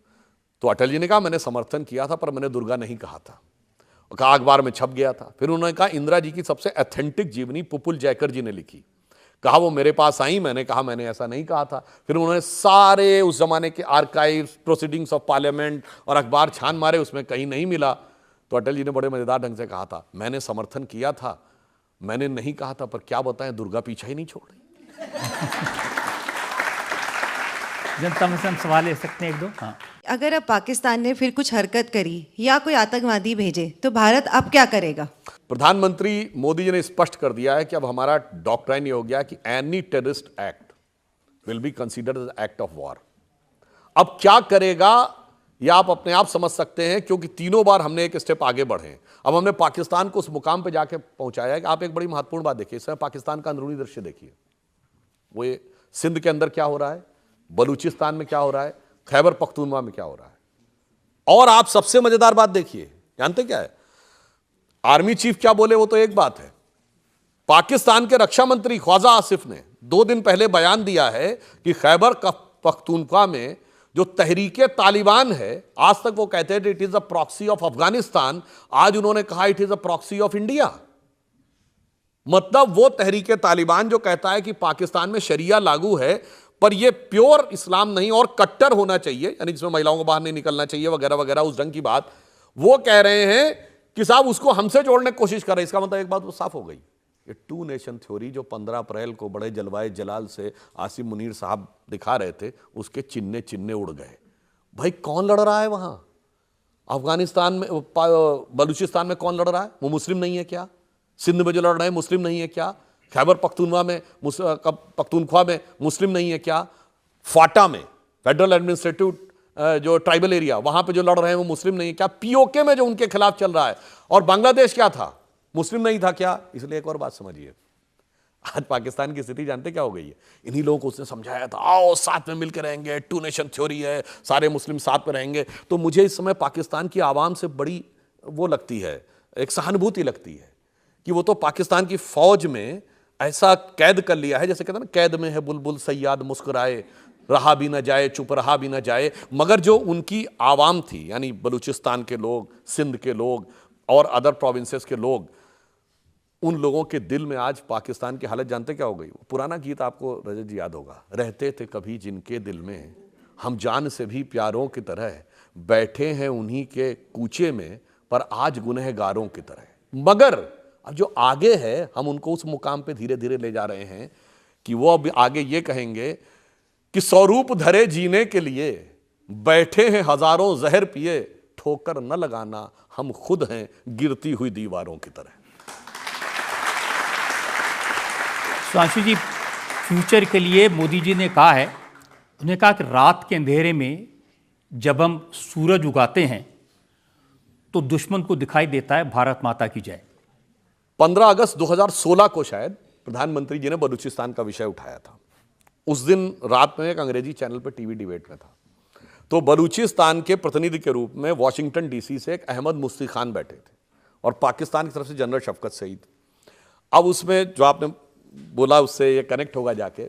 तो अटल जी ने कहा मैंने समर्थन किया था पर मैंने दुर्गा नहीं कहा था, कहा अखबार में छप गया था। फिर उन्होंने कहा इंदिरा जी की सबसे ऑथेंटिक जीवनी पुपुल जयकर जी ने लिखी, कहा वो मेरे पास आई, मैंने कहा मैंने ऐसा नहीं कहा था। फिर उन्होंने सारे उस जमाने के आर्काइव्स, प्रोसीडिंग्स ऑफ पार्लियामेंट और अखबार छान मारे, उसमें कहीं नहीं मिला। तो अटल जी ने बड़े मजेदार ढंग से कहा था, मैंने समर्थन किया था, मैंने नहीं कहा था, पर क्या बताएं दुर्गा पीछा ही नहीं छोड़ रही। जनता में से हम सवाल ले सकते हैं एक दो। हाँ, अगर अब पाकिस्तान ने फिर कुछ हरकत करी या कोई आतंकवादी भेजे तो भारत अब क्या करेगा? प्रधानमंत्री मोदी जी ने स्पष्ट कर दिया है कि अब हमारा डॉक्ट्राइन ये हो गया कि any terrorist act will be considered as act of war. अब क्या करेगा या आप अपने आप समझ सकते हैं, क्योंकि तीनों बार हमने एक स्टेप आगे बढ़े। अब हमने पाकिस्तान को उस मुकाम पे जाके पहुंचाया है कि आप एक बड़ी महत्वपूर्ण बात देखिए, इस समय पाकिस्तान का अंदरूनी दृश्य देखिए, वो ये सिंध के अंदर क्या हो रहा है, बलूचिस्तान में क्या हो रहा है, खैबर पख्तूनख्वा में क्या हो रहा है। और आप सबसे मजेदार बात देखिए, जानते क्या है, आर्मी चीफ क्या बोले वो तो एक बात है, पाकिस्तान के रक्षा मंत्री ख्वाजा आसिफ ने 2 दिन पहले बयान दिया है कि खैबर पख्तूनख्वा में जो तहरीके तालिबान है, आज तक वो कहते थे it is a proxy of Afghanistan, आज उन्होंने कहा it is a proxy of India. मतलब वो तहरीके तालिबान जो कहता है कि पाकिस्तान में शरिया लागू है पर ये प्योर इस्लाम नहीं और कट्टर होना चाहिए, यानी जिसमें महिलाओं को बाहर नहीं निकलना चाहिए वगैरह वगैरह, उस ढंग की बात वो कह रहे हैं कि साहब उसको हमसे जोड़ने की कोशिश कर रहे हैं। इसका मतलब एक बात वो साफ हो गई, ये 2 नेशन थ्योरी जो 15 अप्रैल को बड़े जलवाए जलाल से आसिम मुनीर साहब दिखा रहे थे, उसके चिन्ने चिन्ने उड़ गए। भाई कौन लड़ रहा है वहां? अफगानिस्तान में, बलूचिस्तान में कौन लड़ रहा है? वो मुस्लिम नहीं है क्या? सिंध में जो लड़ रहे हैं मुस्लिम नहीं है क्या? खैबर पख्तूनख्वा में मुस्लिम नहीं है क्या? फाटा में फेडरल एडमिनिस्ट्रेटिव जो ट्राइबल एरिया, वहां पे जो लड़ रहे हैं वो मुस्लिम नहीं है क्या? पीओके में जो उनके खिलाफ चल रहा है, और बांग्लादेश क्या था, मुस्लिम नहीं था क्या? इसलिए एक और बात समझिए, आज पाकिस्तान की स्थिति जानते क्या हो गई है? इन्हीं लोगों को उसने समझाया था आओ साथ में मिलकर रहेंगे, 2 नेशन थ्योरी है, सारे मुस्लिम साथ में रहेंगे। तो मुझे इस समय पाकिस्तान की आवाम से बड़ी वो लगती है, एक सहानुभूति लगती है कि वो तो पाकिस्तान की फौज में ऐसा कैद कर लिया है, जैसे कहते हैं ना, कैद में है बुलबुल सयाद मुस्कुराए, रहा भी ना जाए चुप रहा भी ना जाए। मगर जो उनकी आवाम थी, यानी बलूचिस्तान के लोग, सिंध के लोग और अदर प्रोविंसेस के लोग, उन लोगों के दिल में आज पाकिस्तान की हालत जानते क्या हो गई? वो पुराना गीत आपको रजत जी याद होगा, रहते थे कभी जिनके दिल में हम जान से भी प्यारों की तरह, बैठे हैं उन्हीं के कूचे में पर आज गुनहगारों की तरह। मगर अब जो आगे है, हम उनको उस मुकाम पे धीरे धीरे ले जा रहे हैं कि वो अब आगे ये कहेंगे कि स्वरूप धरे जीने के लिए, बैठे हैं हजारों जहर पिए, ठोकर न लगाना, हम खुद हैं गिरती हुई दीवारों की तरह। सुधांशु जी, फ्यूचर के लिए मोदी जी ने कहा है, उन्होंने कहा कि रात के अंधेरे में जब हम सूरज उगाते हैं तो दुश्मन को दिखाई देता है भारत माता की जय। 15 अगस्त 2016 को शायद प्रधानमंत्री जी ने बलूचिस्तान का विषय उठाया था। उस दिन रात में एक अंग्रेजी चैनल पर टीवी डिबेट में था, तो बलूचिस्तान के प्रतिनिधि के रूप में वॉशिंगटन डीसी से एक अहमद मुफ्ती खान बैठे थे और पाकिस्तान की तरफ से जनरल शफकत सईद। अब उसमें जो आपने बोला उससे ये कनेक्ट होगा जाके,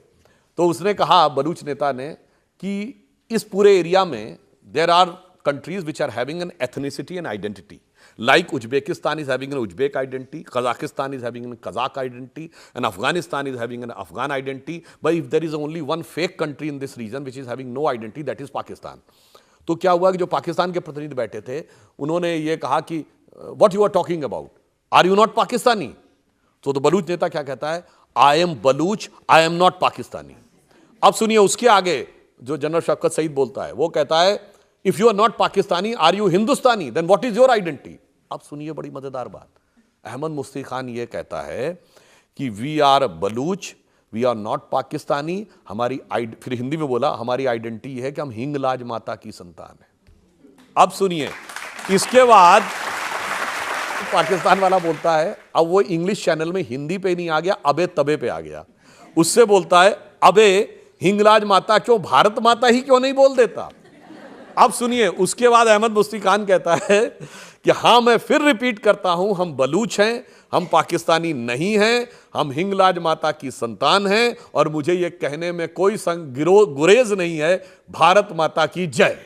तो उसने कहा, बलूच नेता ने, कि इस पूरे एरिया में there are countries which are having an ethnicity and identity, like Uzbekistan is having an Uzbek identity, Kazakhstan is having a Kazakh identity, and Afghanistan is having an Afghan identity. But if there is only one fake country in this region which is having no identity, that is Pakistan. तो क्या हुआ कि जो पाकिस्तान के प्रतिनिधि बैठे थे, उन्होंने ये कहा कि what you are talking about, are you not Pakistani? तो बलूच नेता क्या कहता है, I am Baluch, I am not Pakistani. अब सुनिए उसके आगे जो जनरल शफकत सईद बोलता है, वो कहता है, If you are not Pakistani, are you Hindustani? Then what is your identity? अब सुनिए बड़ी मजेदार बात, अहमद मुफ्ती खान ये कहता है कि we are Baloch, we are not Pakistani, हमारी फिर हिंदी में बोला, हमारी आइडेंटिटी ये है कि हम हिंगलाज माता की संतान है। अब सुनिए, इसके बाद पाकिस्तान वाला बोलता है, अब वो इंग्लिश चैनल में हिंदी पे नहीं आ गया, अबे तबे पे आ गया, उससे बोलता है, अबे हिंगलाज माता क्यों, भारत माता ही क्यों नहीं बोल देता। अब सुनिए, उसके बाद अहमद मुफ्ती खान कहता है कि हाँ, मैं फिर रिपीट करता हूं, हम बलूच हैं, हम पाकिस्तानी नहीं हैं, हम हिंगलाज माता की संतान हैं और मुझे यह कहने में कोई गुरेज नहीं है, भारत माता की जय।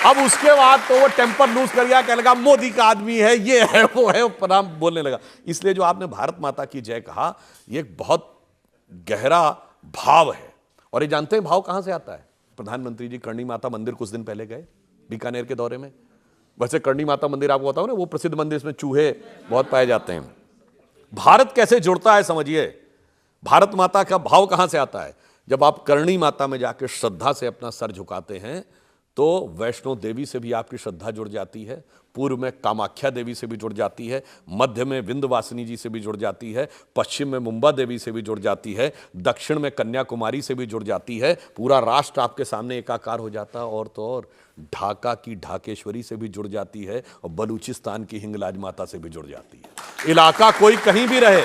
अब उसके बाद तो वो टेम्पर लूज कर गया, कहने लगा मोदी का आदमी है, ये है, वो है, प्रणाम बोलने लगा। इसलिए जो आपने भारत माता की जय कहा, ये एक बहुत गहरा भाव है। और ये जानते हैं भाव कहां से आता है? प्रधानमंत्री जी करणी माता मंदिर कुछ दिन पहले गए बीकानेर के दौरे में। वैसे करणी माता मंदिर आपको बताओ ना, वो प्रसिद्ध मंदिर, इसमें चूहे बहुत पाए जाते हैं। भारत कैसे जुड़ता है समझिए, भारत माता का भाव कहां से आता है? जब आप करणी माता में जाकर श्रद्धा से अपना सर झुकाते हैं तो वैष्णो देवी से भी आपकी श्रद्धा जुड़ जाती है, पूर्व में कामाख्या देवी से भी जुड़ जाती है, मध्य में विंध्यवासिनी जी से भी जुड़ जाती है, पश्चिम में मुंबा देवी से भी जुड़ जाती है, दक्षिण में कन्याकुमारी से भी जुड़ जाती है। पूरा राष्ट्र आपके सामने एकाकार हो जाता है। और तो और ढाका की ढाकेश्वरी से भी जुड़ जाती है और बलूचिस्तान की हिंगलाज माता से भी जुड़ जाती है। इलाका कोई कहीं भी रहे,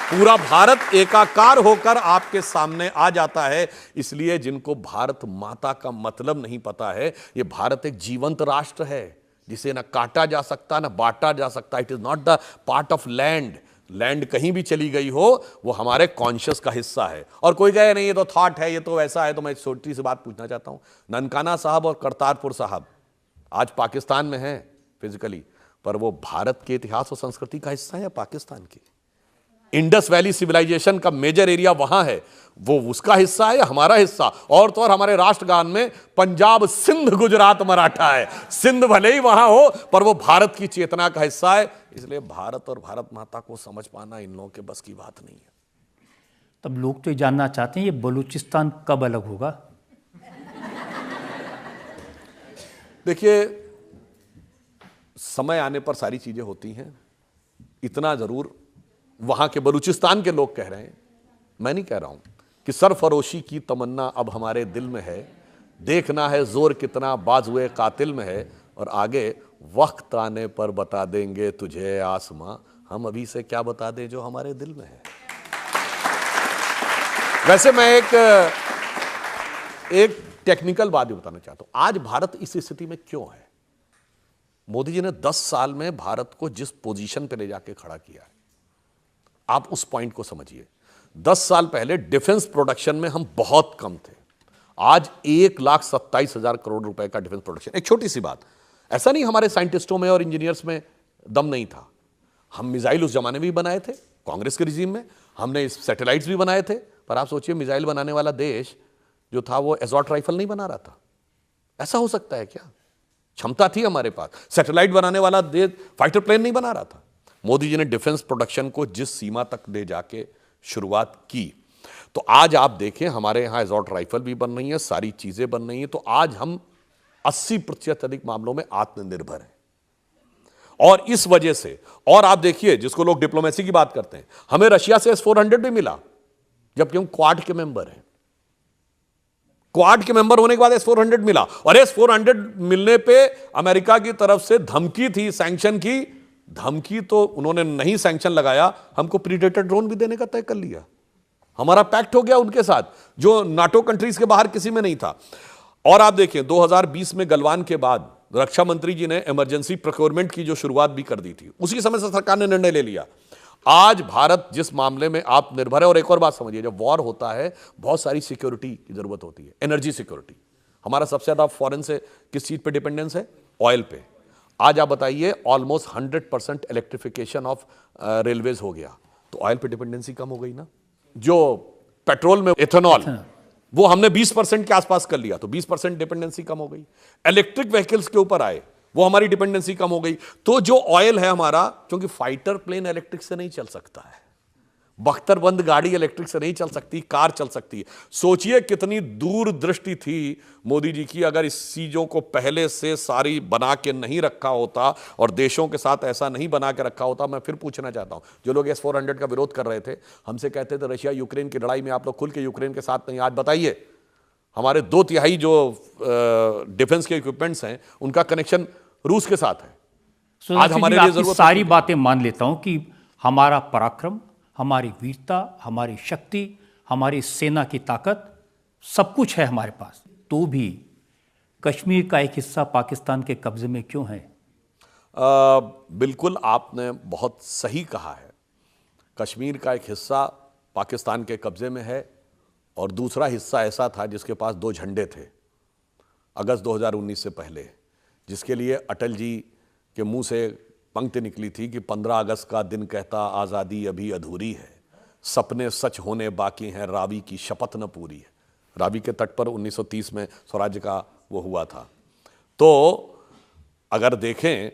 पूरा भारत एकाकार होकर आपके सामने आ जाता है। इसलिए जिनको भारत माता का मतलब नहीं पता है, ये भारत एक जीवंत राष्ट्र है जिसे ना काटा जा सकता ना बांटा जा सकता। It is not the part of land. Land कहीं भी चली गई हो, वो हमारे कॉन्शियस का हिस्सा है। और कोई कहे नहीं ये तो थॉट है, ये तो वैसा है, तो मैं छोटी सी बात पूछना चाहता हूं। ननकाना साहब और करतारपुर साहब आज पाकिस्तान में हैं फिजिकली, पर वो भारत के इतिहास और संस्कृति का हिस्सा है या पाकिस्तान की? इंडस वैली सिविलाइजेशन का मेजर एरिया वहां है, वो उसका हिस्सा है या हमारा हिस्सा? और तो और हमारे राष्ट्रगान में पंजाब, सिंध, गुजरात, मराठा है। सिंध भले ही वहां हो, पर वो भारत की चेतना का हिस्सा है। इसलिए भारत और भारत माता को समझ पाना इन लोगों के बस की बात नहीं है। तब लोग तो ये जानना चाहते हैं, ये बलूचिस्तान कब अलग होगा? देखिए, समय आने पर सारी चीजें होती हैं। इतना जरूर वहां के बलूचिस्तान के लोग कह रहे हैं, मैं नहीं कह रहा हूं, कि सरफरोशी की तमन्ना अब हमारे दिल में है, देखना है जोर कितना बाजुए कातिल में है, और आगे वक्त आने पर बता देंगे तुझे आसमां, हम अभी से क्या बता दें जो हमारे दिल में है। वैसे मैं एक टेक्निकल बात भी बताना चाहता हूं। आज भारत इस स्थिति में क्यों है? मोदी जी ने 10 साल में भारत को जिस पोजीशन पे ले जाके खड़ा किया है, आप उस पॉइंट को समझिए। 10 साल पहले डिफेंस प्रोडक्शन में हम बहुत कम थे, आज 1,27,000 करोड़ रुपए का डिफेंस प्रोडक्शन। एक छोटी सी बात, ऐसा नहीं हमारे साइंटिस्टों में और इंजीनियर्स में दम नहीं था। हम मिसाइल उस जमाने में भी बनाए थे, कांग्रेस के रिजीम में हमने सैटेलाइट्स भी बनाए थे, पर आप सोचिए मिसाइल बनाने वाला देश जो था वो एसॉल्ट राइफल नहीं बना रहा था। ऐसा हो सकता है क्या? क्षमता थी हमारे पास। सैटेलाइट बनाने वाला देश फाइटर प्लेन नहीं बना रहा था। मोदी जी ने डिफेंस प्रोडक्शन को जिस सीमा तक ले जाके शुरुआत की, तो आज आप देखें हमारे यहां असॉल्ट राइफल भी बन रही है, सारी चीजें बन रही हैं। तो आज हम 80% अधिक मामलों में आत्मनिर्भर हैं। और इस वजह से, और आप देखिए जिसको लोग डिप्लोमेसी की बात करते हैं, हमें रशिया से S-400 भी मिला, जबकि हम क्वाड के मेंबर हैं। क्वाड के मेंबर होने के बाद S-400 मिला, और S-400 मिलने पे अमेरिका की तरफ से धमकी थी, सैंक्शन की धमकी, तो उन्होंने नहीं सैंक्शन लगाया, हमको प्रीडेटर ड्रोन भी देने का तय कर लिया। हमारा पैक्ट हो गया उनके साथ, जो नाटो कंट्रीज के बाहर किसी में नहीं था। और आप देखें 2020 में गलवान के बाद रक्षा मंत्री जी ने इमरजेंसी प्रोक्योरमेंट की जो शुरुआत भी कर दी थी, उसी समय से सरकार ने निर्णय ले लिया। आज भारत जिस मामले में आत्मनिर्भर है, और एक और बात समझिए, जब वॉर होता है बहुत सारी सिक्योरिटी की जरूरत होती है, एनर्जी सिक्योरिटी। हमारा सबसे ज्यादा फॉरेन से किस चीज पे डिपेंडेंस है? ऑयल पे। आज आप बताइए ऑलमोस्ट 100% इलेक्ट्रिफिकेशन ऑफ रेलवेज हो गया, तो ऑयल पे डिपेंडेंसी कम हो गई ना। जो पेट्रोल में एथेनॉल, वो हमने 20% के आसपास कर लिया, तो 20% डिपेंडेंसी कम हो गई। इलेक्ट्रिक व्हीकल्स के ऊपर आए, वो हमारी डिपेंडेंसी कम हो गई। तो जो ऑयल है हमारा, क्योंकि फाइटर प्लेन इलेक्ट्रिक से नहीं चल सकता है, बख्तरबंद गाड़ी इलेक्ट्रिक से नहीं चल सकती, कार चल सकती है। सोचिए कितनी दूरदृष्टि थी मोदी जी की, अगर इस चीजों को पहले से सारी बना के नहीं रखा होता और देशों के साथ ऐसा नहीं बना के रखा होता। मैं फिर पूछना चाहता हूं, जो लोग S-400 का विरोध कर रहे थे, हमसे कहते थे रशिया यूक्रेन की लड़ाई में आप लोग खुल के यूक्रेन के साथ नहीं, आज बताइए हमारे 2/3 जो डिफेंस के इक्विपमेंट्स हैं उनका कनेक्शन रूस के साथ है। आज हमारे लिए जरूरत सारी बातें मान लेता हूं कि हमारा पराक्रम, हमारी वीरता, हमारी शक्ति, हमारी सेना की ताकत, सब कुछ है हमारे पास, तो भी कश्मीर का एक हिस्सा पाकिस्तान के कब्जे में क्यों है? बिल्कुल आपने बहुत सही कहा है। कश्मीर का एक हिस्सा पाकिस्तान के कब्जे में है, और दूसरा हिस्सा ऐसा था जिसके पास 2 झंडे थे अगस्त 2019 से पहले, जिसके लिए अटल जी के मुंह से पंक्ति निकली थी कि 15 अगस्त का दिन कहता आज़ादी अभी अधूरी है, सपने सच होने बाकी हैं, रावी की शपथ न पूरी है। रावी के तट पर 1930 में स्वराज्य का वो हुआ था। तो अगर देखें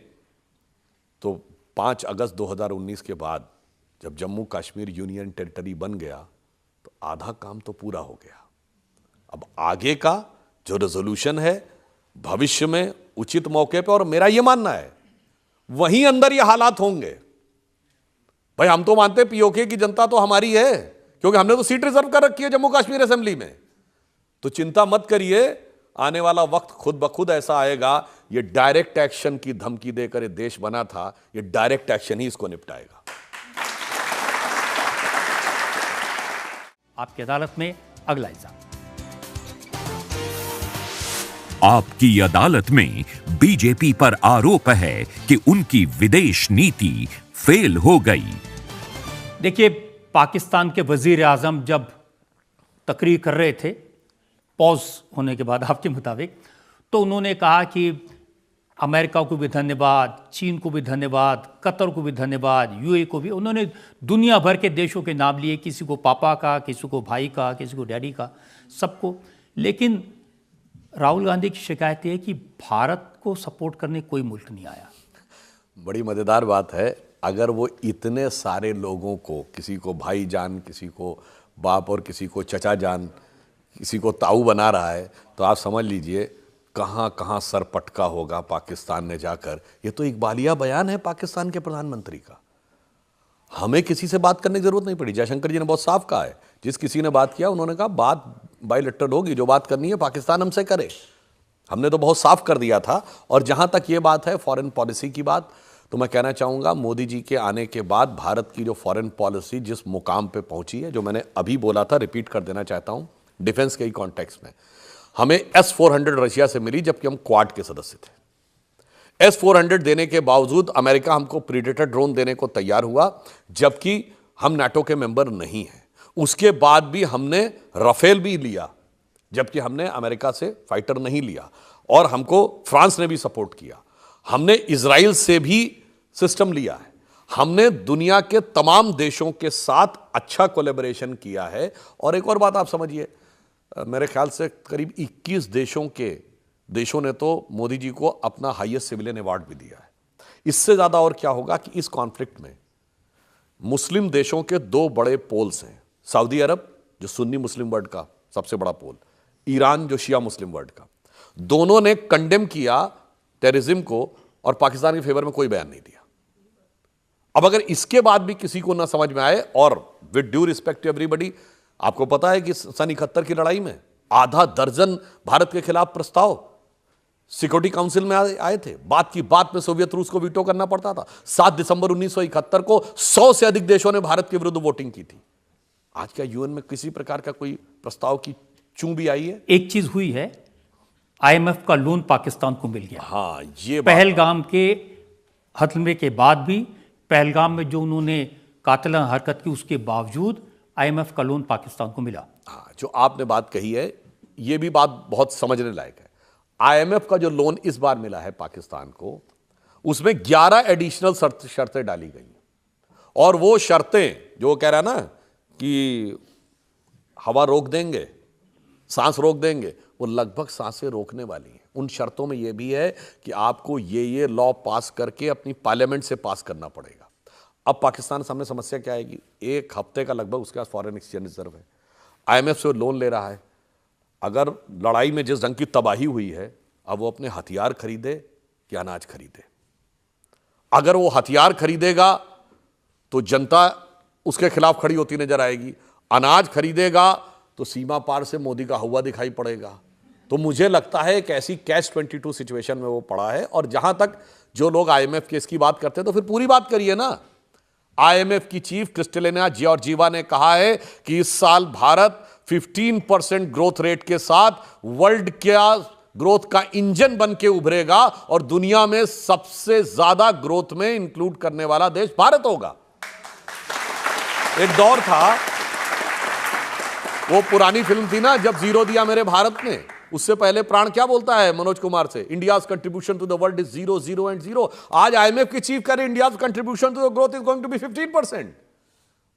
तो 5 अगस्त 2019 के बाद जब जम्मू कश्मीर यूनियन टेरिटरी बन गया, तो आधा काम तो पूरा हो गया। अब आगे का जो रेजोल्यूशन है भविष्य में उचित मौके पर, और मेरा यह मानना है वहीं अंदर ये हालात होंगे। भाई हम तो मानते पीओके की जनता तो हमारी है, क्योंकि हमने तो सीट रिजर्व कर रखी है जम्मू कश्मीर असेंबली में। तो चिंता मत करिए, आने वाला वक्त खुद ब खुद ऐसा आएगा। ये डायरेक्ट एक्शन की धमकी देकर ये देश बना था, ये डायरेक्ट एक्शन ही इसको निपटाएगा। आपकी अदालत में अगला इल्जाम। आपकी अदालत में बीजेपी पर आरोप है कि उनकी विदेश नीति फेल हो गई। देखिए, पाकिस्तान के वजीर आजम जब तकरीर कर रहे थे पॉज होने के बाद आपके मुताबिक, तो उन्होंने कहा कि अमेरिका को भी धन्यवाद, चीन को भी धन्यवाद, कतर को भी धन्यवाद, यूएई को भी। उन्होंने दुनिया भर के देशों के नाम लिए, किसी को पापा का, किसी को भाई का, किसी को डैडी का, सबको। लेकिन राहुल गांधी की शिकायत है कि भारत को सपोर्ट करने कोई मुल्क नहीं आया। बड़ी मज़ेदार बात है, अगर वो इतने सारे लोगों को, किसी को भाई जान, किसी को बाप और किसी को चचा जान, किसी को ताऊ बना रहा है, तो आप समझ लीजिए कहाँ कहाँ सर पटका होगा पाकिस्तान ने जाकर। ये तो इकबालिया बयान है पाकिस्तान के प्रधानमंत्री का। हमें किसी से बात करने की जरूरत नहीं पड़ी। जयशंकर जी ने बहुत साफ कहा है, जिस किसी ने बात किया उन्होंने कहा बात बायलैटरल होगी, जो बात करनी है पाकिस्तान हमसे करे। हमने तो बहुत साफ कर दिया था। और जहां तक ये बात है फॉरेन पॉलिसी की बात, तो मैं कहना चाहूँगा मोदी जी के आने के बाद भारत की जो फॉरेन पॉलिसी जिस मुकाम पे पहुंची है, जो मैंने अभी बोला था, रिपीट कर देना चाहता हूँ, डिफेंस के ही कॉन्टेक्स्ट में हमें S-400 रशिया से मिली, जबकि हम क्वाड के सदस्य थे। S-400 देने के बावजूद अमेरिका हमको प्रीडेटर ड्रोन देने को तैयार हुआ, जबकि हम नाटो के मेंबर नहीं हैं। उसके बाद भी हमने राफेल भी लिया, जबकि हमने अमेरिका से फाइटर नहीं लिया। और हमको फ्रांस ने भी सपोर्ट किया। हमने इजराइल से भी सिस्टम लिया है। हमने दुनिया के तमाम देशों के साथ अच्छा कोलैबोरेशन किया है। और एक और बात आप समझिए, मेरे ख्याल से करीब 21 देशों के देशों ने तो मोदी जी को अपना हाईएस्ट सिविलियन अवार्ड भी दिया है। इससे ज्यादा और क्या होगा कि इस कॉन्फ्लिक्ट में मुस्लिम देशों के दो बड़े पोल्स हैं, सऊदी अरब जो सुन्नी मुस्लिम वर्ल्ड का सबसे बड़ा पोल, ईरान जो शिया मुस्लिम वर्ल्ड का, दोनों ने कंडेम किया टेररिज्म को और पाकिस्तान के फेवर में कोई बयान नहीं दिया। अब अगर इसके बाद भी किसी को ना समझ में आए, और with due respect to everybody, आपको पता है कि सन 71 की लड़ाई में आधा दर्जन भारत के खिलाफ प्रस्ताव सिक्योरिटी काउंसिल में आए थे। बात की बात में सोवियत रूस को वीटो करना पड़ता था। 7 दिसंबर 1971 को 100 से अधिक देशों ने भारत के विरुद्ध वोटिंग की थी। आज क्या यूएन में किसी प्रकार का कोई प्रस्ताव की चूं भी आई है? एक चीज हुई है, आईएमएफ का लोन पाकिस्तान को मिल गया। हाँ, ये पहलगाम के हमले के बाद भी, पहलगाम में जो उन्होंने कातिलाना हरकत की उसके बावजूद आईएमएफ का लोन पाकिस्तान को मिला। हाँ, जो आपने बात कही है ये भी बात बहुत समझने लायक है। आईएमएफ का जो लोन इस बार मिला है पाकिस्तान को, उसमें 11 एडिशनल शर्तें डाली गई, और वो शर्तें जो कह रहा है ना कि हवा रोक देंगे, सांस रोक देंगे, वो लगभग सांसें रोकने वाली हैं। उन शर्तों में ये भी है कि आपको ये लॉ पास करके अपनी पार्लियामेंट से पास करना पड़ेगा। अब पाकिस्तान के सामने समस्या क्या आएगी? 1 हफ्ते का लगभग उसके पास फॉरेन एक्सचेंज रिजर्व है, आईएमएफ से लोन ले रहा है। अगर लड़ाई में जिस ढंग की तबाही हुई है, अब वो अपने हथियार खरीदे कि अनाज खरीदे? अगर वो हथियार खरीदेगा तो जनता उसके खिलाफ खड़ी होती नजर आएगी, अनाज खरीदेगा तो सीमा पार से मोदी का हुआ दिखाई पड़ेगा। तो मुझे लगता है एक ऐसी कैच 22 सिचुएशन में वो पड़ा है। और जहां तक जो लोग आईएमएफ के इसकी बात करते हैं, तो फिर पूरी बात करिए ना। आईएमएफ की चीफ क्रिस्टलिना जॉर्जिवा ने कहा है कि इस साल भारत 15% ग्रोथ रेट के साथ वर्ल्ड का ग्रोथ का इंजन बन के उभरेगा और दुनिया में सबसे ज्यादा ग्रोथ में इंक्लूड करने वाला देश भारत होगा। एक दौर था, वो पुरानी फिल्म थी ना, जब जीरो दिया मेरे भारत ने, उससे पहले प्राण क्या बोलता है मनोज कुमार से? India's contribution to the world is 0, 0 and 0। आज आईएमएफ की चीफ करे India's contribution to the growth is going to be 15%,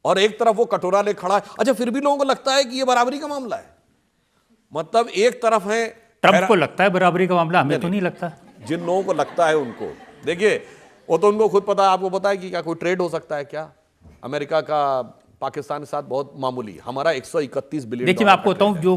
और एक तरफ वो कटोरा ले खड़ा है। अच्छा, फिर भी लोगों को लगता है कि ये बराबरी का मामला है। मतलब एक तरफ है, ट्रंप को लगता है बराबरी का मामला, हमें तो नहीं लगता। जिन लोगों को लगता है उनको देखिए, वो तो उनको खुद पता है। आपको पता है कि क्या कोई ट्रेड हो सकता है क्या अमेरिका का पाकिस्तान के साथ? बहुत मामूली। हमारा 131 बिलियन। देखिए, मैं आपको बताऊं, जो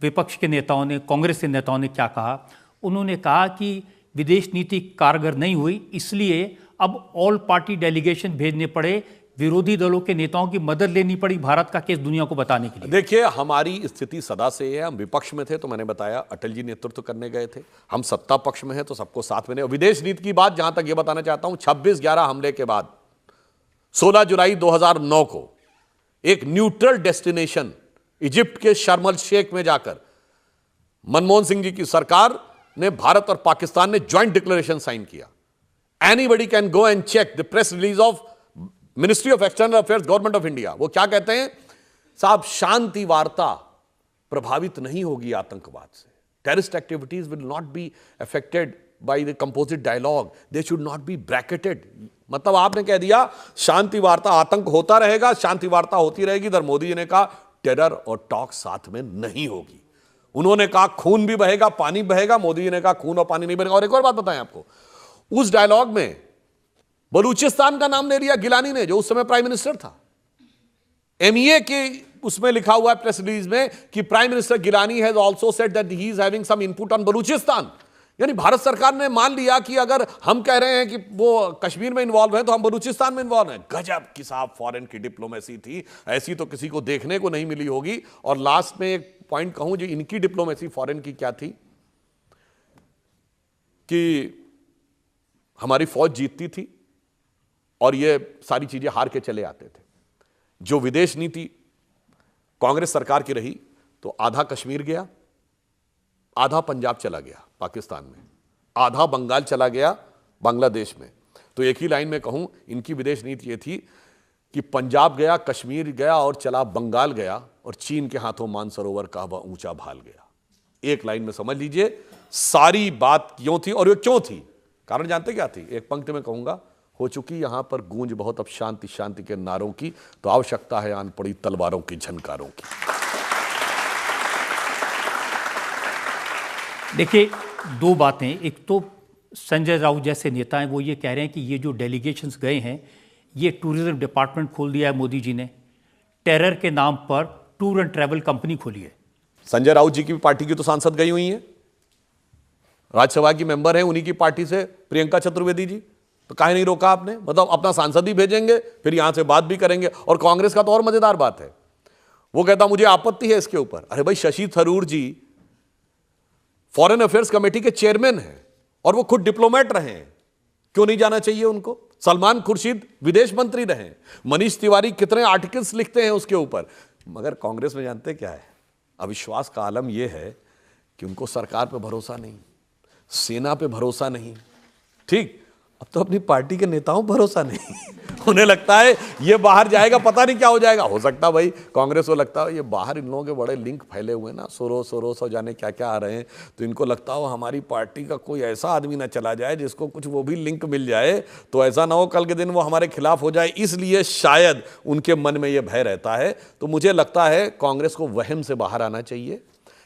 विपक्ष के नेताओं ने, कांग्रेस के नेताओं ने क्या कहा, उन्होंने कहा कि विदेश नीति कारगर नहीं हुई, इसलिए अब ऑल पार्टी डेलीगेशन भेजने पड़े, विरोधी दलों के नेताओं की मदद लेनी पड़ी भारत का केस दुनिया को बताने के लिए। देखिए, हमारी स्थिति सदा से है, हम विपक्ष में थे तो मैंने बताया अटल जी नेतृत्व करने गए थे, हम सत्ता पक्ष में है तो सबको साथ में। विदेश नीति की बात जहां तक ये बताना चाहता हूं, 26/11 हमले के बाद 16 जुलाई 2009 को एक न्यूट्रल डेस्टिनेशन इजिप्ट के शर्म अल शेख में जाकर मनमोहन सिंह जी की सरकार ने, भारत और पाकिस्तान ने ज्वाइंट डिक्लेरेशन साइन किया। Anybody can go and check the press release of ministry of external affairs, government of India. वो क्या कहते हैं साहब? शांति वार्ता प्रभावित नहीं होगी आतंकवाद से। Terrorist activities will not be affected by the composite dialogue, they should not be bracketed. मतलब आपने कह दिया शांति वार्ता, आतंक होता रहेगा, शांति वार्ता होती रहेगी। इधर मोदी जी ने कहा टेरर और टॉक साथ में नहीं होगी। उन्होंने कहा खून भी बहेगा, पानी बहेगा, मोदी जी ने कहा खून और पानी नहीं बहेगा। और एक और बात बताएं आपको, उस डायलॉग में बलूचिस्तान का नाम ले लिया गिलानी ने, जो उस समय प्राइम मिनिस्टर था। एमईए के उसमें लिखा हुआ है प्रेस रिलीज में कि prime minister Gilani has also said that he is having some input on Balochistan. यानी भारत सरकार ने मान लिया कि अगर हम कह रहे हैं कि वो कश्मीर में इन्वॉल्व है तो हम बलूचिस्तान में इन्वॉल्व हैं। गजब की साहब फॉरेन की डिप्लोमेसी थी, ऐसी तो किसी को देखने को नहीं मिली होगी। और लास्ट में एक पॉइंट कहूं, जो इनकी डिप्लोमेसी फॉरेन की क्या थी कि हमारी फौज जीतती थी और ये सारी चीजें हार के चले आते थे। जो विदेश नीति कांग्रेस सरकार की रही तो आधा कश्मीर गया, आधा पंजाब चला गया पाकिस्तान में, आधा बंगाल चला गया बांग्लादेश में। तो एक ही लाइन में कहूं, इनकी विदेश नीति ये थी कि पंजाब गया, कश्मीर गया और चला बंगाल गया, और चीन के हाथों मानसरोवर का ऊंचा भाल गया। एक लाइन में समझ लीजिए सारी बात क्यों थी। और ये क्यों थी, कारण जानते क्या थी? एक पंक्ति में कहूंगा, हो चुकी यहां पर गूंज बहुत अब शांति शांति के नारों की, तो आवश्यकता है आन पड़ी तलवारों की झनकारों की। देखिए, दो बातें। एक तो संजय राउत जैसे नेता हैं, वो ये कह रहे हैं कि ये जो डेलीगेशंस गए हैं, ये टूरिज्म डिपार्टमेंट खोल दिया है मोदी जी ने, टेरर के नाम पर टूर एंड ट्रैवल कंपनी खोली है। संजय राउत जी की पार्टी की तो सांसद गई हुई हैं, राज्यसभा की मेंबर हैं, उन्हीं की पार्टी से प्रियंका चतुर्वेदी जी, तो काहे नहीं रोका आपने? मतलब अपना सांसद ही भेजेंगे, फिर यहां से बात भी करेंगे। और कांग्रेस का तो और मजेदार बात है, वो कहता मुझे आपत्ति है इसके ऊपर। अरे भाई, शशि थरूर जी फॉरेन अफेयर्स कमेटी के चेयरमैन हैं और वो खुद डिप्लोमेट रहे हैं, क्यों नहीं जाना चाहिए उनको? सलमान खुर्शीद विदेश मंत्री रहे, मनीष तिवारी कितने आर्टिकल्स लिखते हैं उसके ऊपर। मगर कांग्रेस में जानते क्या है, अविश्वास का आलम यह है कि उनको सरकार पे भरोसा नहीं, सेना पे भरोसा नहीं, ठीक, अब तो अपनी पार्टी के नेताओं पर भरोसा नहीं। उन्हें लगता है ये बाहर जाएगा पता नहीं क्या हो जाएगा। हो सकता भाई कांग्रेस को लगता है ये बाहर इन लोगों के बड़े लिंक फैले हुए हैं ना, सोरोस और जाने क्या क्या आ रहे हैं, तो इनको लगता हो हमारी पार्टी का कोई ऐसा आदमी ना चला जाए जिसको कुछ वो भी लिंक मिल जाए, तो ऐसा ना हो कल के दिन वो हमारे खिलाफ हो जाए। इसलिए शायद उनके मन में ये भय रहता है। तो मुझे लगता है कांग्रेस को वहम से बाहर आना चाहिए,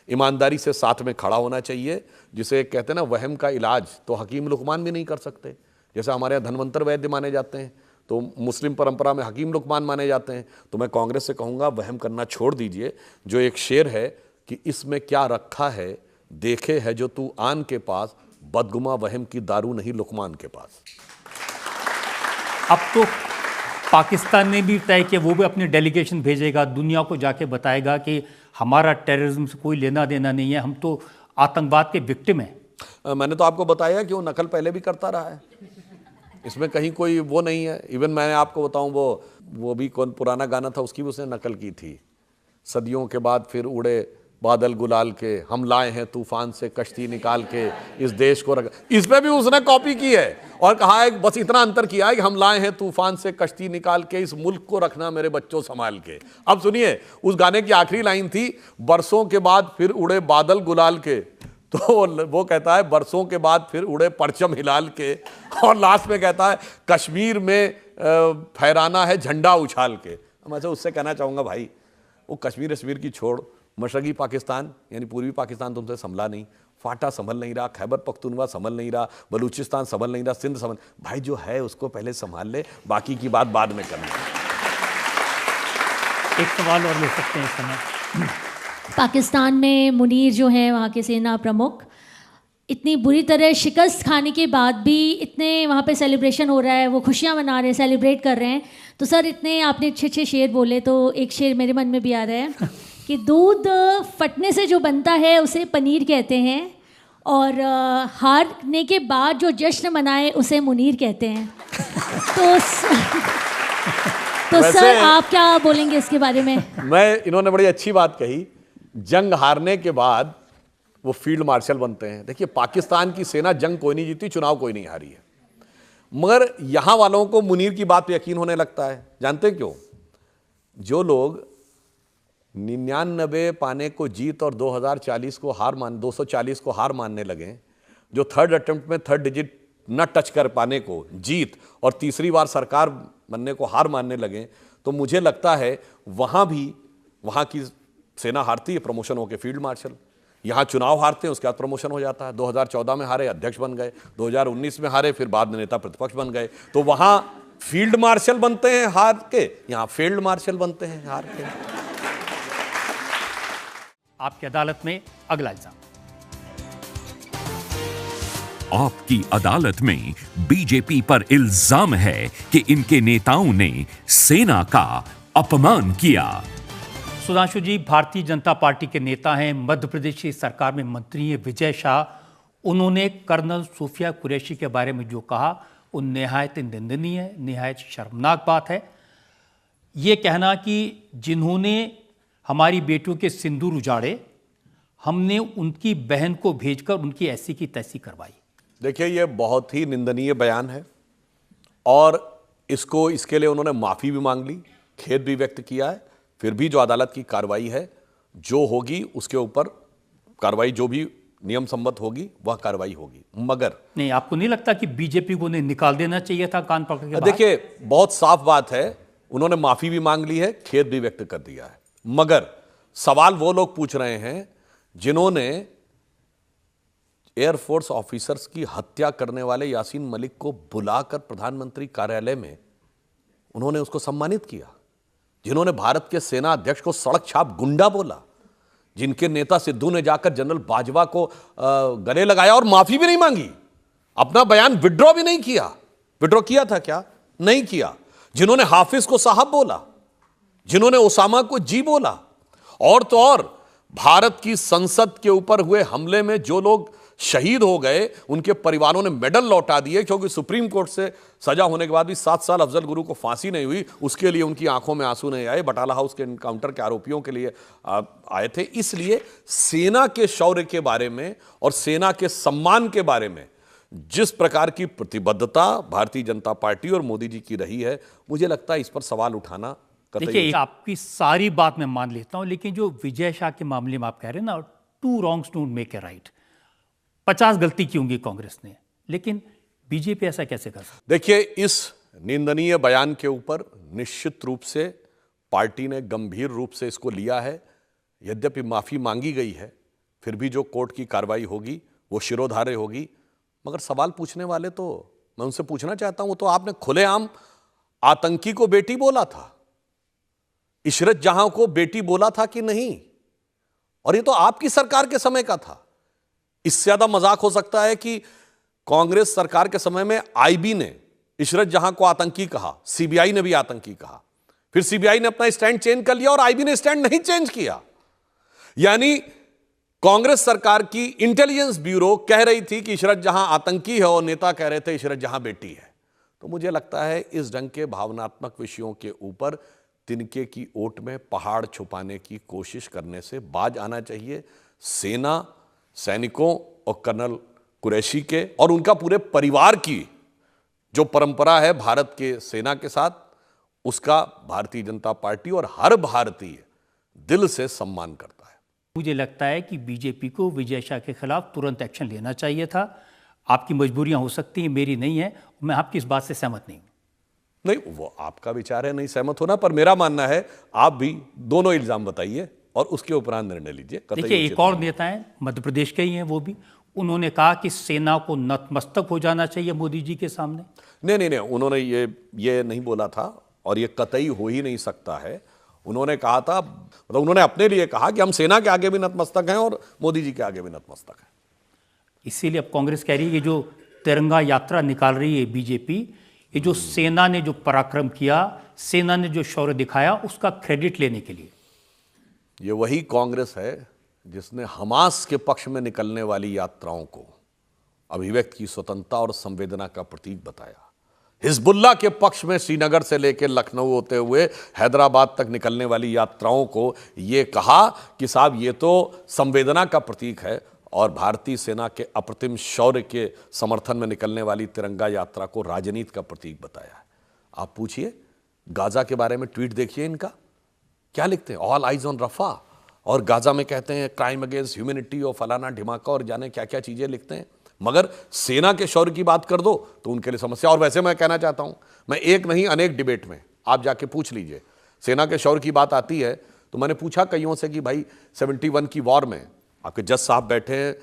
ईमानदारी से साथ में खड़ा होना चाहिए। जिसे कहते हैं ना, वहम का इलाज तो हकीम लुकमान भी नहीं कर सकते। जैसे हमारे यहाँ धनवंतर वैद्य माने जाते हैं, तो मुस्लिम परंपरा में हकीम लुकमान माने जाते हैं। तो मैं कांग्रेस से कहूँगा वहम करना छोड़ दीजिए। जो एक शेर है कि इसमें क्या रखा है देखे है जो तू आन के पास, बदगुमा वहम की दारू नहीं लुकमान के पास। अब तो पाकिस्तान ने भी तय किया, वो भी अपनी डेलीगेशन भेजेगा, दुनिया को जाके बताएगा कि हमारा टेररिज्म से कोई लेना देना नहीं है, हम तो आतंकवाद के विक्टिम हैं। मैंने तो आपको बताया कि वो नकल पहले भी करता रहा है, इसमें कहीं कोई वो नहीं है। इवन मैंने आपको बताऊं, वो भी कौन पुराना गाना था, उसकी भी उसने नकल की थी। सदियों के बाद फिर उड़े बादल गुलाल के, हम लाए हैं तूफान से कश्ती निकाल के, इस देश को रख, इसमें भी उसने कॉपी की है और कहा है बस इतना अंतर किया है कि हम लाए हैं तूफान से कश्ती निकाल के, इस मुल्क को रखना मेरे बच्चों संभाल के। अब सुनिए, उस गाने की आखिरी लाइन थी, बरसों के बाद फिर उड़े बादल गुलाल के, तो वो कहता है बरसों के बाद फिर उड़े परचम हिलाल के, और लास्ट में कहता है कश्मीर में फहराना है झंडा उछाल के। मैं तो उससे कहना चाहूँगा भाई, वो कश्मीर की छोड़, मशरकी पाकिस्तान यानी पूर्वी पाकिस्तान तुमसे संभला नहीं, फाटा संभल नहीं रहा, खैबर पख्तूनवा संभल नहीं रहा, बलूचिस्तान संभल नहीं रहा, सिंध संभल, भाई जो है उसको पहले संभाल ले, बाकी की बात बाद में करना। एक सवाल और ले सकते हैं इस समय। पाकिस्तान में मुनीर जो हैं वहाँ के सेना प्रमुख, इतनी बुरी तरह शिकस्त खाने के बाद भी इतने वहाँ पे सेलिब्रेशन हो रहा है, वो खुशियाँ मना रहे हैं, सेलिब्रेट कर रहे हैं। तो सर इतने आपने अच्छे शेर बोले, तो एक शेर मेरे मन में भी आ रहा है कि दूध फटने से जो बनता है उसे पनीर कहते हैं, और हारने के बाद जो जश्न मनाए उसे मुनीर कहते हैं। तो सर आप क्या बोलेंगे इसके बारे में? इन्होंने बड़ी अच्छी बात कही, जंग हारने के बाद वो फील्ड मार्शल बनते हैं। देखिए, पाकिस्तान की सेना जंग कोई नहीं जीती, चुनाव कोई नहीं हारी है, मगर यहां वालों को मुनीर की बात पे यकीन होने लगता है। जानते हैं क्यों? जो लोग 99 पाने को जीत और 2040 को हार 240 को हार मानने लगे, जो थर्ड अटेम्प्ट में थर्ड डिजिट न टच कर पाने को जीत और तीसरी बार सरकार बनने को हार मानने लगे, तो मुझे लगता है वहां की सेना हारती है, प्रमोशन होकर फील्ड मार्शल। यहां चुनाव हारते हैं, उसके बाद प्रमोशन हो जाता है। 2014 में हारे, अध्यक्ष बन गए, 2019 में हारे, फिर बाद में नेता प्रतिपक्ष बन गए। तो वहां फील्ड मार्शल बनते हैं हार के, यहां फील्ड मार्शल बनते हैं हार के। आपकी अदालत में अगला इल्जाम। आपकी अदालत में बीजेपी पर इल्जाम है कि इनके नेताओं ने सेना का अपमान किया। सुधांशु जी भारतीय जनता पार्टी के नेता हैं, मध्य प्रदेश की सरकार में मंत्री हैं विजय शाह। उन्होंने कर्नल सूफिया कुरैशी के बारे में जो कहा वो निहायत निंदनीय है, निहायत शर्मनाक बात है। ये कहना कि जिन्होंने हमारी बेटियों के सिंदूर उजाड़े, हमने उनकी बहन को भेजकर उनकी ऐसी की तैसी करवाई। देखिए, ये बहुत ही निंदनीय बयान है और इसके लिए उन्होंने माफ़ी भी मांग ली, खेद भी व्यक्त किया है। फिर भी जो अदालत की कार्रवाई है, जो होगी उसके ऊपर कार्रवाई जो भी नियम सम्मत होगी वह कार्रवाई होगी। मगर नहीं, आपको नहीं लगता कि बीजेपी को निकाल देना चाहिए था कान पकड़ के? देखिए, बहुत साफ बात है, उन्होंने माफी भी मांग ली है, खेद भी व्यक्त कर दिया है। मगर सवाल वो लोग पूछ रहे हैं जिन्होंने एयरफोर्स ऑफिसर्स की हत्या करने वाले यासीन मलिक को बुलाकर प्रधानमंत्री कार्यालय में उन्होंने उसको सम्मानित किया, जिन्होंने भारत के सेना अध्यक्ष को सड़क छाप गुंडा बोला, जिनके नेता सिद्धू ने जाकर जनरल बाजवा को गले लगाया और माफी भी नहीं मांगी, अपना बयान विड्रॉ भी नहीं किया। विड्रॉ किया था क्या? नहीं किया। जिन्होंने हाफिज को साहब बोला, जिन्होंने ओसामा को जी बोला, और तो और भारत की संसद के ऊपर हुए हमले में जो लोग शहीद हो गए उनके परिवारों ने मेडल लौटा दिए, क्योंकि सुप्रीम कोर्ट से सजा होने के बाद भी 7 साल अफजल गुरु को फांसी नहीं हुई, उसके लिए उनकी आंखों में आंसू नहीं आए। बटाला हाउस के एनकाउंटर के आरोपियों के लिए आए थे। इसलिए सेना के शौर्य के बारे में और सेना के सम्मान के बारे में जिस प्रकार की प्रतिबद्धता भारतीय जनता पार्टी और मोदी जी की रही है, मुझे लगता है इस पर सवाल उठाना देखिए, आपकी सारी बात मैं मान लेता हूं, लेकिन जो विजय शाह के मामले में आप कह रहे हैं ना, 2 wrongs don't make a right, 50 गलती की होंगी कांग्रेस ने, लेकिन बीजेपी ऐसा कैसे कर सकती? देखिए, इस निंदनीय बयान के ऊपर निश्चित रूप से पार्टी ने गंभीर रूप से इसको लिया है। यद्यपि माफी मांगी गई है, फिर भी जो कोर्ट की कार्रवाई होगी वो शिरोधार्य होगी। मगर सवाल पूछने वाले तो मैं उनसे पूछना चाहता हूं, वो तो आपने खुलेआम आतंकी को बेटी बोला था, इशरत जहां को बेटी बोला था कि नहीं? और ये तो आपकी सरकार के समय का था। इससे ज्यादा मजाक हो सकता है कि कांग्रेस सरकार के समय में आईबी ने इशरत जहां को आतंकी कहा, सीबीआई ने भी आतंकी कहा, फिर सीबीआई ने अपना स्टैंड चेंज कर लिया और आईबी ने स्टैंड नहीं चेंज किया। यानी कांग्रेस सरकार की इंटेलिजेंस ब्यूरो कह रही थी कि इशरत जहां आतंकी है और नेता कह रहे थे इशरत जहां बेटी है। तो मुझे लगता है इस ढंग के भावनात्मक विषयों के ऊपर तिनके की ओट में पहाड़ छुपाने की कोशिश करने से बाज आना चाहिए। सेना, सैनिकों और कर्नल कुरैशी के और उनका पूरे परिवार की जो परंपरा है भारत के सेना के साथ, उसका भारतीय जनता पार्टी और हर भारतीय दिल से सम्मान करता है। मुझे लगता है कि बीजेपी को विजय शाह के खिलाफ तुरंत एक्शन लेना चाहिए था। आपकी मजबूरियां हो सकती हैं, मेरी नहीं है। मैं आपकी इस बात से सहमत नहीं हूं। नहीं, वो आपका विचार है नहीं सहमत होना, पर मेरा मानना है आप भी दोनों इल्जाम बताइए और उसके उपरांत निर्णय लीजिए। देखिए, एक और नेता है, मध्य प्रदेश के ही हैं, वो भी उन्होंने कहा कि सेना को नतमस्तक हो जाना चाहिए मोदी जी के सामने। नहीं, उन्होंने ये नहीं बोला था और ये कतई हो ही नहीं सकता है। उन्होंने कहा था, मतलब उन्होंने अपने लिए कहा कि हम सेना के आगे भी नतमस्तक हैं और मोदी जी के आगे भी नतमस्तक हैं। इसीलिए अब कांग्रेस कह रही है कि जो तिरंगा यात्रा निकाल रही है बीजेपी, ये जो सेना ने जो पराक्रम किया, सेना ने जो शौर्य दिखाया, उसका क्रेडिट लेने के लिए। ये वही कांग्रेस है जिसने हमास के पक्ष में निकलने वाली यात्राओं को अभिव्यक्ति की स्वतंत्रता और संवेदना का प्रतीक बताया। हिजबुल्लाह के पक्ष में श्रीनगर से लेकर लखनऊ होते हुए हैदराबाद तक निकलने वाली यात्राओं को ये कहा कि साहब ये तो संवेदना का प्रतीक है, और भारतीय सेना के अप्रतिम शौर्य के समर्थन में निकलने वाली तिरंगा यात्रा को राजनीति का प्रतीक बताया है। आप पूछिए, गाजा के बारे में ट्वीट देखिए इनका, क्या लिखते हैं, ऑल आइज ऑन रफा, और गाजा में कहते हैं क्राइम अगेंस्ट ह्यूमैनिटी और फलाना ढिमाका और जाने क्या क्या चीजें लिखते हैं। मगर सेना के शौर्य की बात कर दो तो उनके लिए समस्या। और वैसे मैं कहना चाहता हूं, मैं एक नहीं अनेक डिबेट में आप जाके पूछ लीजिए, सेना के शौर्य की बात आती है तो मैंने पूछा कईयों से कि भाई 71 की वॉर में आपके जज साहब बैठे हैं,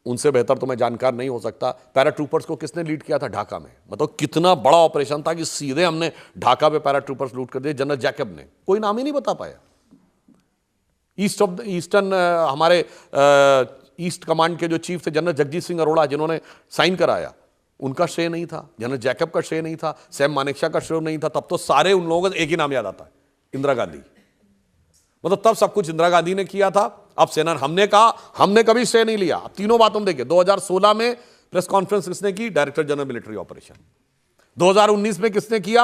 उनसे बेहतर तो मैं जानकार नहीं हो सकता, पैराट्रूपर्स को किसने लीड किया था ढाका में? मतलब कितना बड़ा ऑपरेशन था कि सीधे हमने ढाका पे पैराट्रूपर्स लूट कर दिए। जनरल जैकब ने कोई नाम ही नहीं बता पाया। ईस्टर्न हमारे ईस्ट कमांड के जो चीफ थे जनरल जगजीत सिंह अरोड़ा, जिन्होंने साइन कराया, उनका श्रेय नहीं था, जनरल जैकब का श्रेय नहीं था, सैम मानेकशा का श्रेय नहीं था। तब तो सारे उन लोगों का एक ही नाम याद आता है, इंदिरा गांधी। मतलब तब सब कुछ इंदिरा गांधी ने किया था। अब सेना, हमने कहा हमने कभी श्रेय नहीं लिया। अब तीनों बातों में देखिए, 2016 में प्रेस कॉन्फ्रेंस किसने की? Director general military operation. 2019 में किसने किया?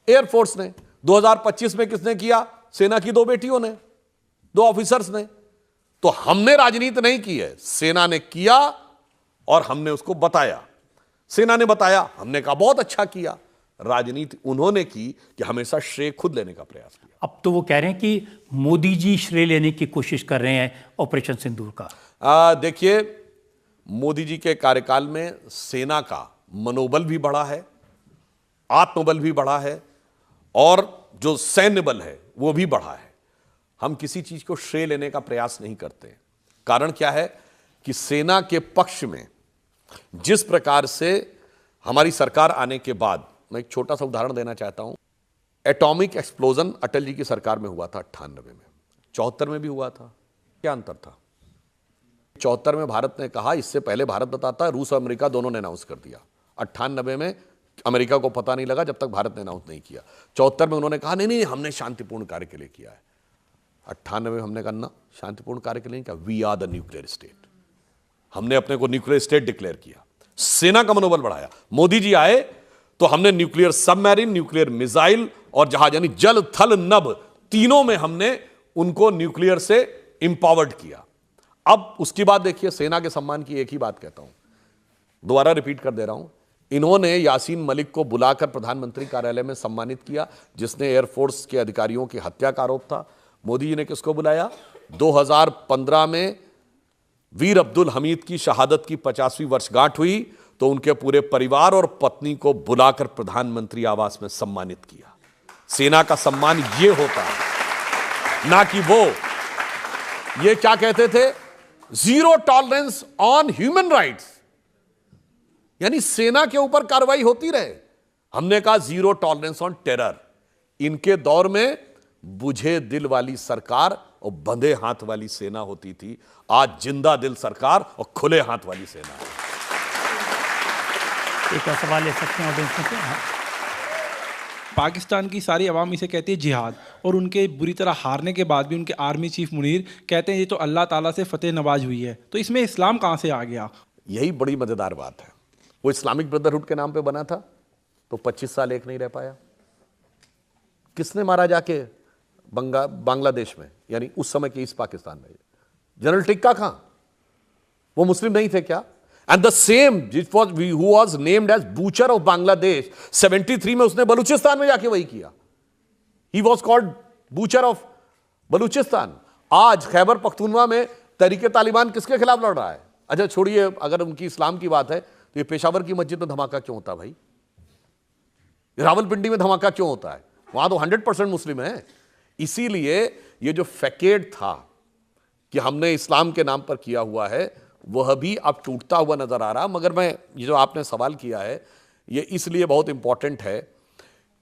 एयरफोर्स ने। 2025 में किसने किया? सेना की 2 बेटियों ने, 2 ऑफिसर्स ने। तो हमने राजनीति नहीं की है, सेना ने किया और हमने उसको बताया। सेना ने बताया, हमने कहा बहुत अच्छा किया। राजनीति उन्होंने की कि हमेशा श्रेय खुद लेने का प्रयास किया। अब तो वो कह रहे हैं कि मोदी जी श्रेय लेने की कोशिश कर रहे हैं ऑपरेशन सिंदूर का। देखिए, मोदी जी के कार्यकाल में सेना का मनोबल भी बढ़ा है, आत्मबल भी बढ़ा है, और जो सैन्य बल है वो भी बढ़ा है। हम किसी चीज को श्रेय लेने का प्रयास नहीं करते। कारण क्या है कि सेना के पक्ष में जिस प्रकार से हमारी सरकार आने के बाद, मैं एक छोटा सा उदाहरण देना चाहता हूं। एटॉमिक एक्सप्लोजन अटल जी की सरकार में हुआ था 98 में, 74 में भी हुआ था। क्या अंतर था? 74 में भारत ने कहा, इससे पहले भारत बताता है, रूस और अमेरिका दोनों ने अनाउंस कर दिया। 98 में अमेरिका को पता नहीं लगा जब तक भारत ने अनाउंस नहीं किया। 74 में उन्होंने कहा नहीं नहीं हमने शांतिपूर्ण कार्य के लिए किया है। 98 में हमने कहा ना, शांतिपूर्ण कार्य के लिए नहीं किया, we are the nuclear state. हमने अपने को न्यूक्लियर स्टेट डिक्लेयर किया, सेना का मनोबल बढ़ाया। मोदी जी आए तो हमने न्यूक्लियर सबमरीन, न्यूक्लियर मिसाइल और जहाज, यानी जल थल नभ, तीनों में हमने उनको न्यूक्लियर से इंपावर्ड किया। अब उसकी बात देखिए, सेना के सम्मान की एक ही बात कहता हूं, दोबारा रिपीट कर दे रहा हूं। इन्होंने यासीन मलिक को बुलाकर प्रधानमंत्री कार्यालय में सम्मानित किया, जिसने एयरफोर्स के अधिकारियों की हत्या का आरोप था। मोदी जी ने किसको बुलाया? 2015 में वीर अब्दुल हमीद की शहादत की 50वीं वर्षगांठ हुई तो उनके पूरे परिवार और पत्नी को बुलाकर प्रधानमंत्री आवास में सम्मानित किया। सेना का सम्मान यह होता है, ना कि वो ये क्या कहते थे, zero tolerance on human rights, यानी सेना के ऊपर कार्रवाई होती रहे। हमने कहा जीरो टॉलरेंस ऑन टेरर। इनके दौर में बुझे दिल वाली सरकार और बंधे हाथ वाली सेना होती थी, आज जिंदा दिल सरकार और खुले हाथ वाली सेना है। एक और सवाल ले सकते हैं ऑडियंस में? हाँ। पाकिस्तान की सारी आवाम इसे कहती है जिहाद, और उनके बुरी तरह हारने के बाद भी उनके आर्मी चीफ मुनीर कहते हैं ये तो अल्लाह ताला से फतेह नवाज हुई है। तो इसमें इस्लाम कहाँ से आ गया? यही बड़ी मजेदार बात है। वो इस्लामिक ब्रदरहुड के नाम पे बना था तो 25 साल एक नहीं रह पाया। किसने मारा जाके बांग्लादेश में, यानी उस समय के ईस्ट पाकिस्तान में? जनरल टिक्का खां। वो मुस्लिम नहीं थे क्या? And the same who was named as butcher of Bangladesh, 73 में उसने बलूचिस्तान में जाके वही किया। He was called butcher of Balochistan. आज खैबर पख्तूनवा में तहरीके तालिबान किसके खिलाफ लड़ रहा है? अच्छा छोड़िए, अगर उनकी इस्लाम की बात है तो ये पेशावर की मस्जिद में धमाका क्यों होता भाई? रावलपिंडी में धमाका क्यों होता है? वहां तो 100% मुस्लिम है। इसीलिए ये जो फैकेट था कि हमने इस्लाम के नाम पर किया हुआ है, वह भी अब टूटता हुआ नजर आ रहा। मगर मैं, ये जो आपने सवाल किया है, ये इसलिए बहुत इंपॉर्टेंट है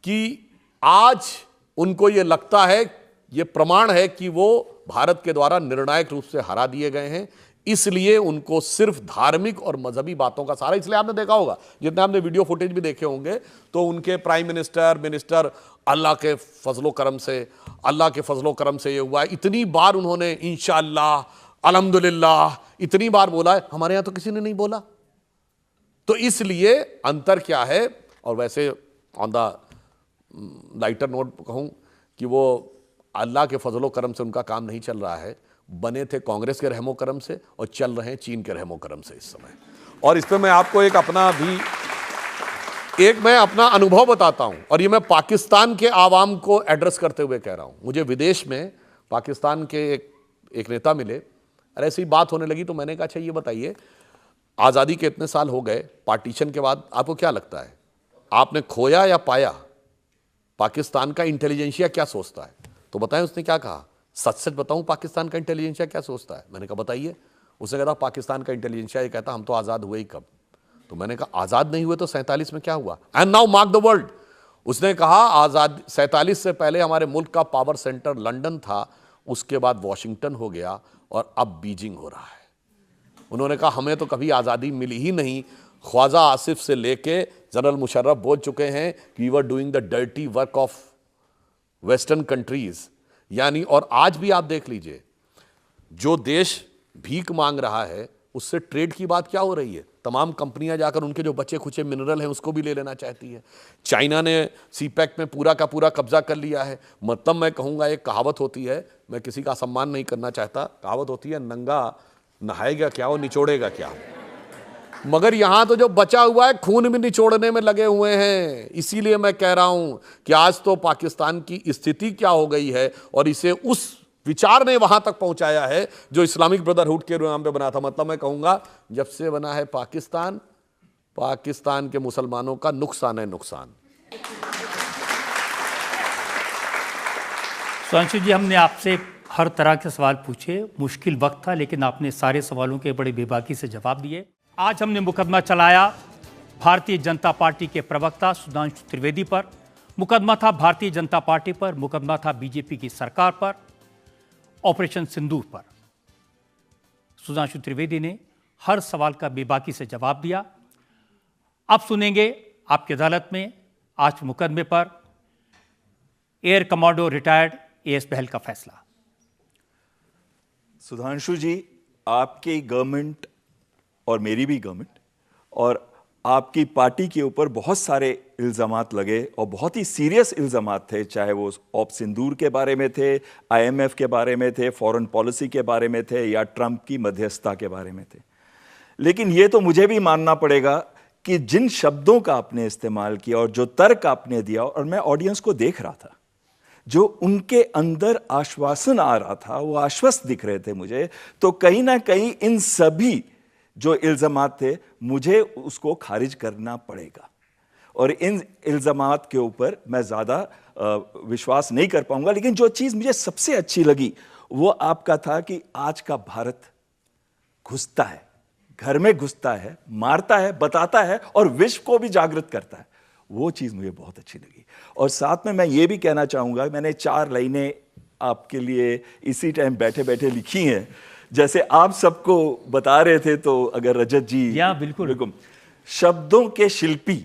कि आज उनको ये लगता है, ये प्रमाण है कि वो भारत के द्वारा निर्णायक रूप से हरा दिए गए हैं। इसलिए उनको सिर्फ धार्मिक और मजहबी बातों का सहारा। इसलिए आपने देखा होगा, जितने आपने वीडियो फुटेज भी देखे होंगे, तो उनके प्राइम मिनिस्टर अल्लाह के फजलो करम से, अल्लाह के फजलो करम से ये हुआ है। इतनी बार उन्होंने इंशाअल्लाह, अल्हम्दुलिल्लाह इतनी बार बोला है, हमारे यहां तो किसी ने नहीं बोला। तो इसलिए अंतर क्या है? और वैसे ऑन द लाइटर नोट कहूं कि वो अल्लाह के फजलो करम से उनका काम नहीं चल रहा है, बने थे कांग्रेस के रहमो करम से और चल रहे हैं चीन के रहमो करम से इस समय। और इस पर मैं आपको मैं अपना अनुभव बताता हूं, और ये मैं पाकिस्तान के आवाम को एड्रेस करते हुए कह रहा हूं। मुझे विदेश में पाकिस्तान के एक नेता मिले और ऐसी बात होने लगी, तो मैंने कहा अच्छा ये बताइए, आज़ादी के इतने साल हो गए, पार्टीशन के बाद आपको क्या लगता है, आपने खोया या पाया? पाकिस्तान का इंटेलिजेंसिया क्या सोचता है? तो बताएं उसने क्या कहा। सच सच बताऊं पाकिस्तान का इंटेलिजेंसिया क्या सोचता है? मैंने कहा बताइए। उसने कहा पाकिस्तान का इंटेलिजेंसिया ये कहता हम तो आज़ाद हुए ही कब। तो मैंने कहा आज़ाद नहीं हुए तो 47 में क्या हुआ? And now mark the world. उसने कहा आज़ाद 47 से पहले हमारे मुल्क का पावर सेंटर लंदन था, उसके बाद वॉशिंगटन हो गया और अब बीजिंग हो रहा है। उन्होंने कहा हमें तो कभी आज़ादी मिली ही नहीं। ख्वाजा आसिफ से लेके जनरल मुशर्रफ बोल चुके हैं we were doing the dirty work of western countries, यानी। और आज भी आप देख लीजिए, जो देश भीख मांग रहा है उससे ट्रेड की बात क्या हो रही है? तमाम कंपनियां जाकर उनके जो बचे खुचे मिनरल हैं उसको भी ले लेना चाहती है। चाइना ने सीपैक में पूरा का पूरा कब्जा कर लिया है। मतलब मैं कहूँगा, एक कहावत होती है, मैं किसी का सम्मान नहीं करना चाहता, कहावत होती है नंगा नहाएगा क्या और निचोड़ेगा क्या। मगर यहां तो जो बचा हुआ है खून भी निचोड़ने में लगे हुए हैं। इसीलिए मैं कह रहा हूं कि आज तो पाकिस्तान की स्थिति क्या हो गई है, और इसे उस विचार ने वहां तक पहुंचाया है जो इस्लामिक ब्रदरहुड के नाम पे बना था। मतलब मैं कहूंगा जब से बना है पाकिस्तान, पाकिस्तान के मुसलमानों का नुकसान है नुकसान। सुधांशु जी, हमने आपसे हर तरह के सवाल पूछे, मुश्किल वक्त था, लेकिन आपने सारे सवालों के बड़े बेबाकी से जवाब दिए। आज हमने मुकदमा चलाया भारतीय जनता पार्टी के प्रवक्ता सुधांशु त्रिवेदी पर। मुकदमा था भारतीय जनता पार्टी पर, मुकदमा था बीजेपी की सरकार पर, ऑपरेशन सिंदूर पर। सुधांशु त्रिवेदी ने हर सवाल का बेबाकी से जवाब दिया। अब सुनेंगे आपकी अदालत में आज मुकदमे पर एयर कमांडो रिटायर्ड एएस बहल का फैसला। सुधांशु जी, आपकी गवर्नमेंट और मेरी भी गवर्नमेंट और आपकी पार्टी के ऊपर बहुत सारे इल्ज़ामात लगे और बहुत ही सीरियस इल्ज़ामात थे, चाहे वो ऑप सिंदूर के बारे में थे, आईएमएफ के बारे में थे, फॉरेन पॉलिसी के बारे में थे या ट्रंप की मध्यस्थता के बारे में थे। लेकिन ये तो मुझे भी मानना पड़ेगा कि जिन शब्दों का आपने इस्तेमाल किया और जो तर्क आपने दिया, और मैं ऑडियंस को देख रहा था, जो उनके अंदर आश्वासन आ रहा था, वो आश्वस्त दिख रहे थे मुझे, तो कहीं ना कहीं इन सभी जो इल्ज़ामात थे मुझे उसको खारिज करना पड़ेगा। और इन इल्ज़ामात के ऊपर मैं ज़्यादा विश्वास नहीं कर पाऊंगा। लेकिन जो चीज़ मुझे सबसे अच्छी लगी वो आपका था कि आज का भारत घुसता है, घर में घुसता है, मारता है, बताता है और विश्व को भी जागृत करता है। वो चीज़ मुझे बहुत अच्छी लगी। और साथ में मैं ये भी कहना चाहूँगा, मैंने 4 लाइनें आपके लिए इसी टाइम बैठे बैठे लिखी हैं, जैसे आप सबको बता रहे थे। तो अगर रजत जी, या बिल्कुल, शब्दों के शिल्पी,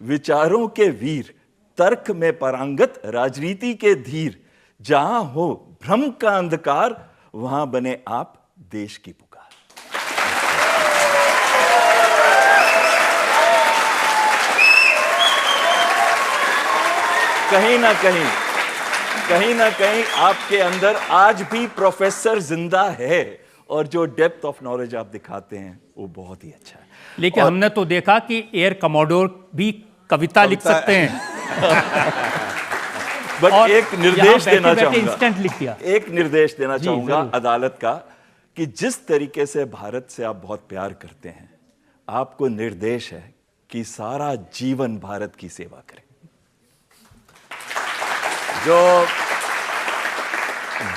विचारों के वीर, तर्क में पारंगत, राजनीति के धीर, जहां हो भ्रम का अंधकार, वहां बने आप देश की पुकार। कहीं ना कहीं आपके अंदर आज भी प्रोफेसर जिंदा है, और जो डेप्थ ऑफ नॉलेज आप दिखाते हैं वो बहुत ही अच्छा है। लेकिन हमने तो देखा कि एयर कमोडोर भी कविता लिख सकते हैं। बट एक निर्देश देना चाहूंगा, इंस्टेंट लिख दिया। एक निर्देश देना चाहूंगा अदालत का, कि जिस तरीके से भारत से आप बहुत प्यार करते हैं, आपको निर्देश है कि सारा जीवन भारत की सेवा करें। जो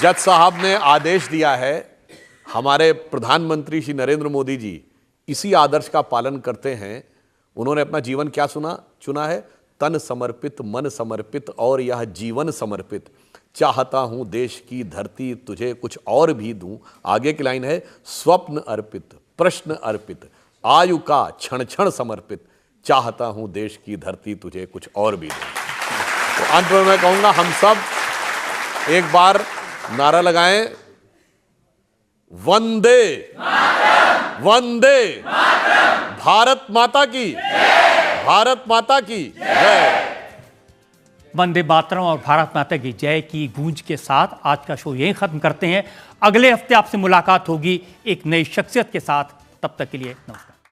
जज साहब ने आदेश दिया है, हमारे प्रधानमंत्री श्री नरेंद्र मोदी जी इसी आदर्श का पालन करते हैं। उन्होंने अपना जीवन क्या चुना है? तन समर्पित, मन समर्पित और यह जीवन समर्पित। चाहता हूं देश की धरती तुझे कुछ और भी दूं। आगे की लाइन है, स्वप्न अर्पित, प्रश्न अर्पित, आयु का क्षण क्षण समर्पित। चाहता हूं देश की धरती तुझे कुछ और भी दूं। तो अंत में मैं कहूंगा, हम सब एक बार नारा लगाएं, वंदे वंदे भारत माता की, भारत माता की जय। वंदे मातरम और भारत माता की जय की गूंज के साथ आज का शो यहीं खत्म करते हैं। अगले हफ्ते आपसे मुलाकात होगी एक नई शख्सियत के साथ। तब तक के लिए नमस्कार।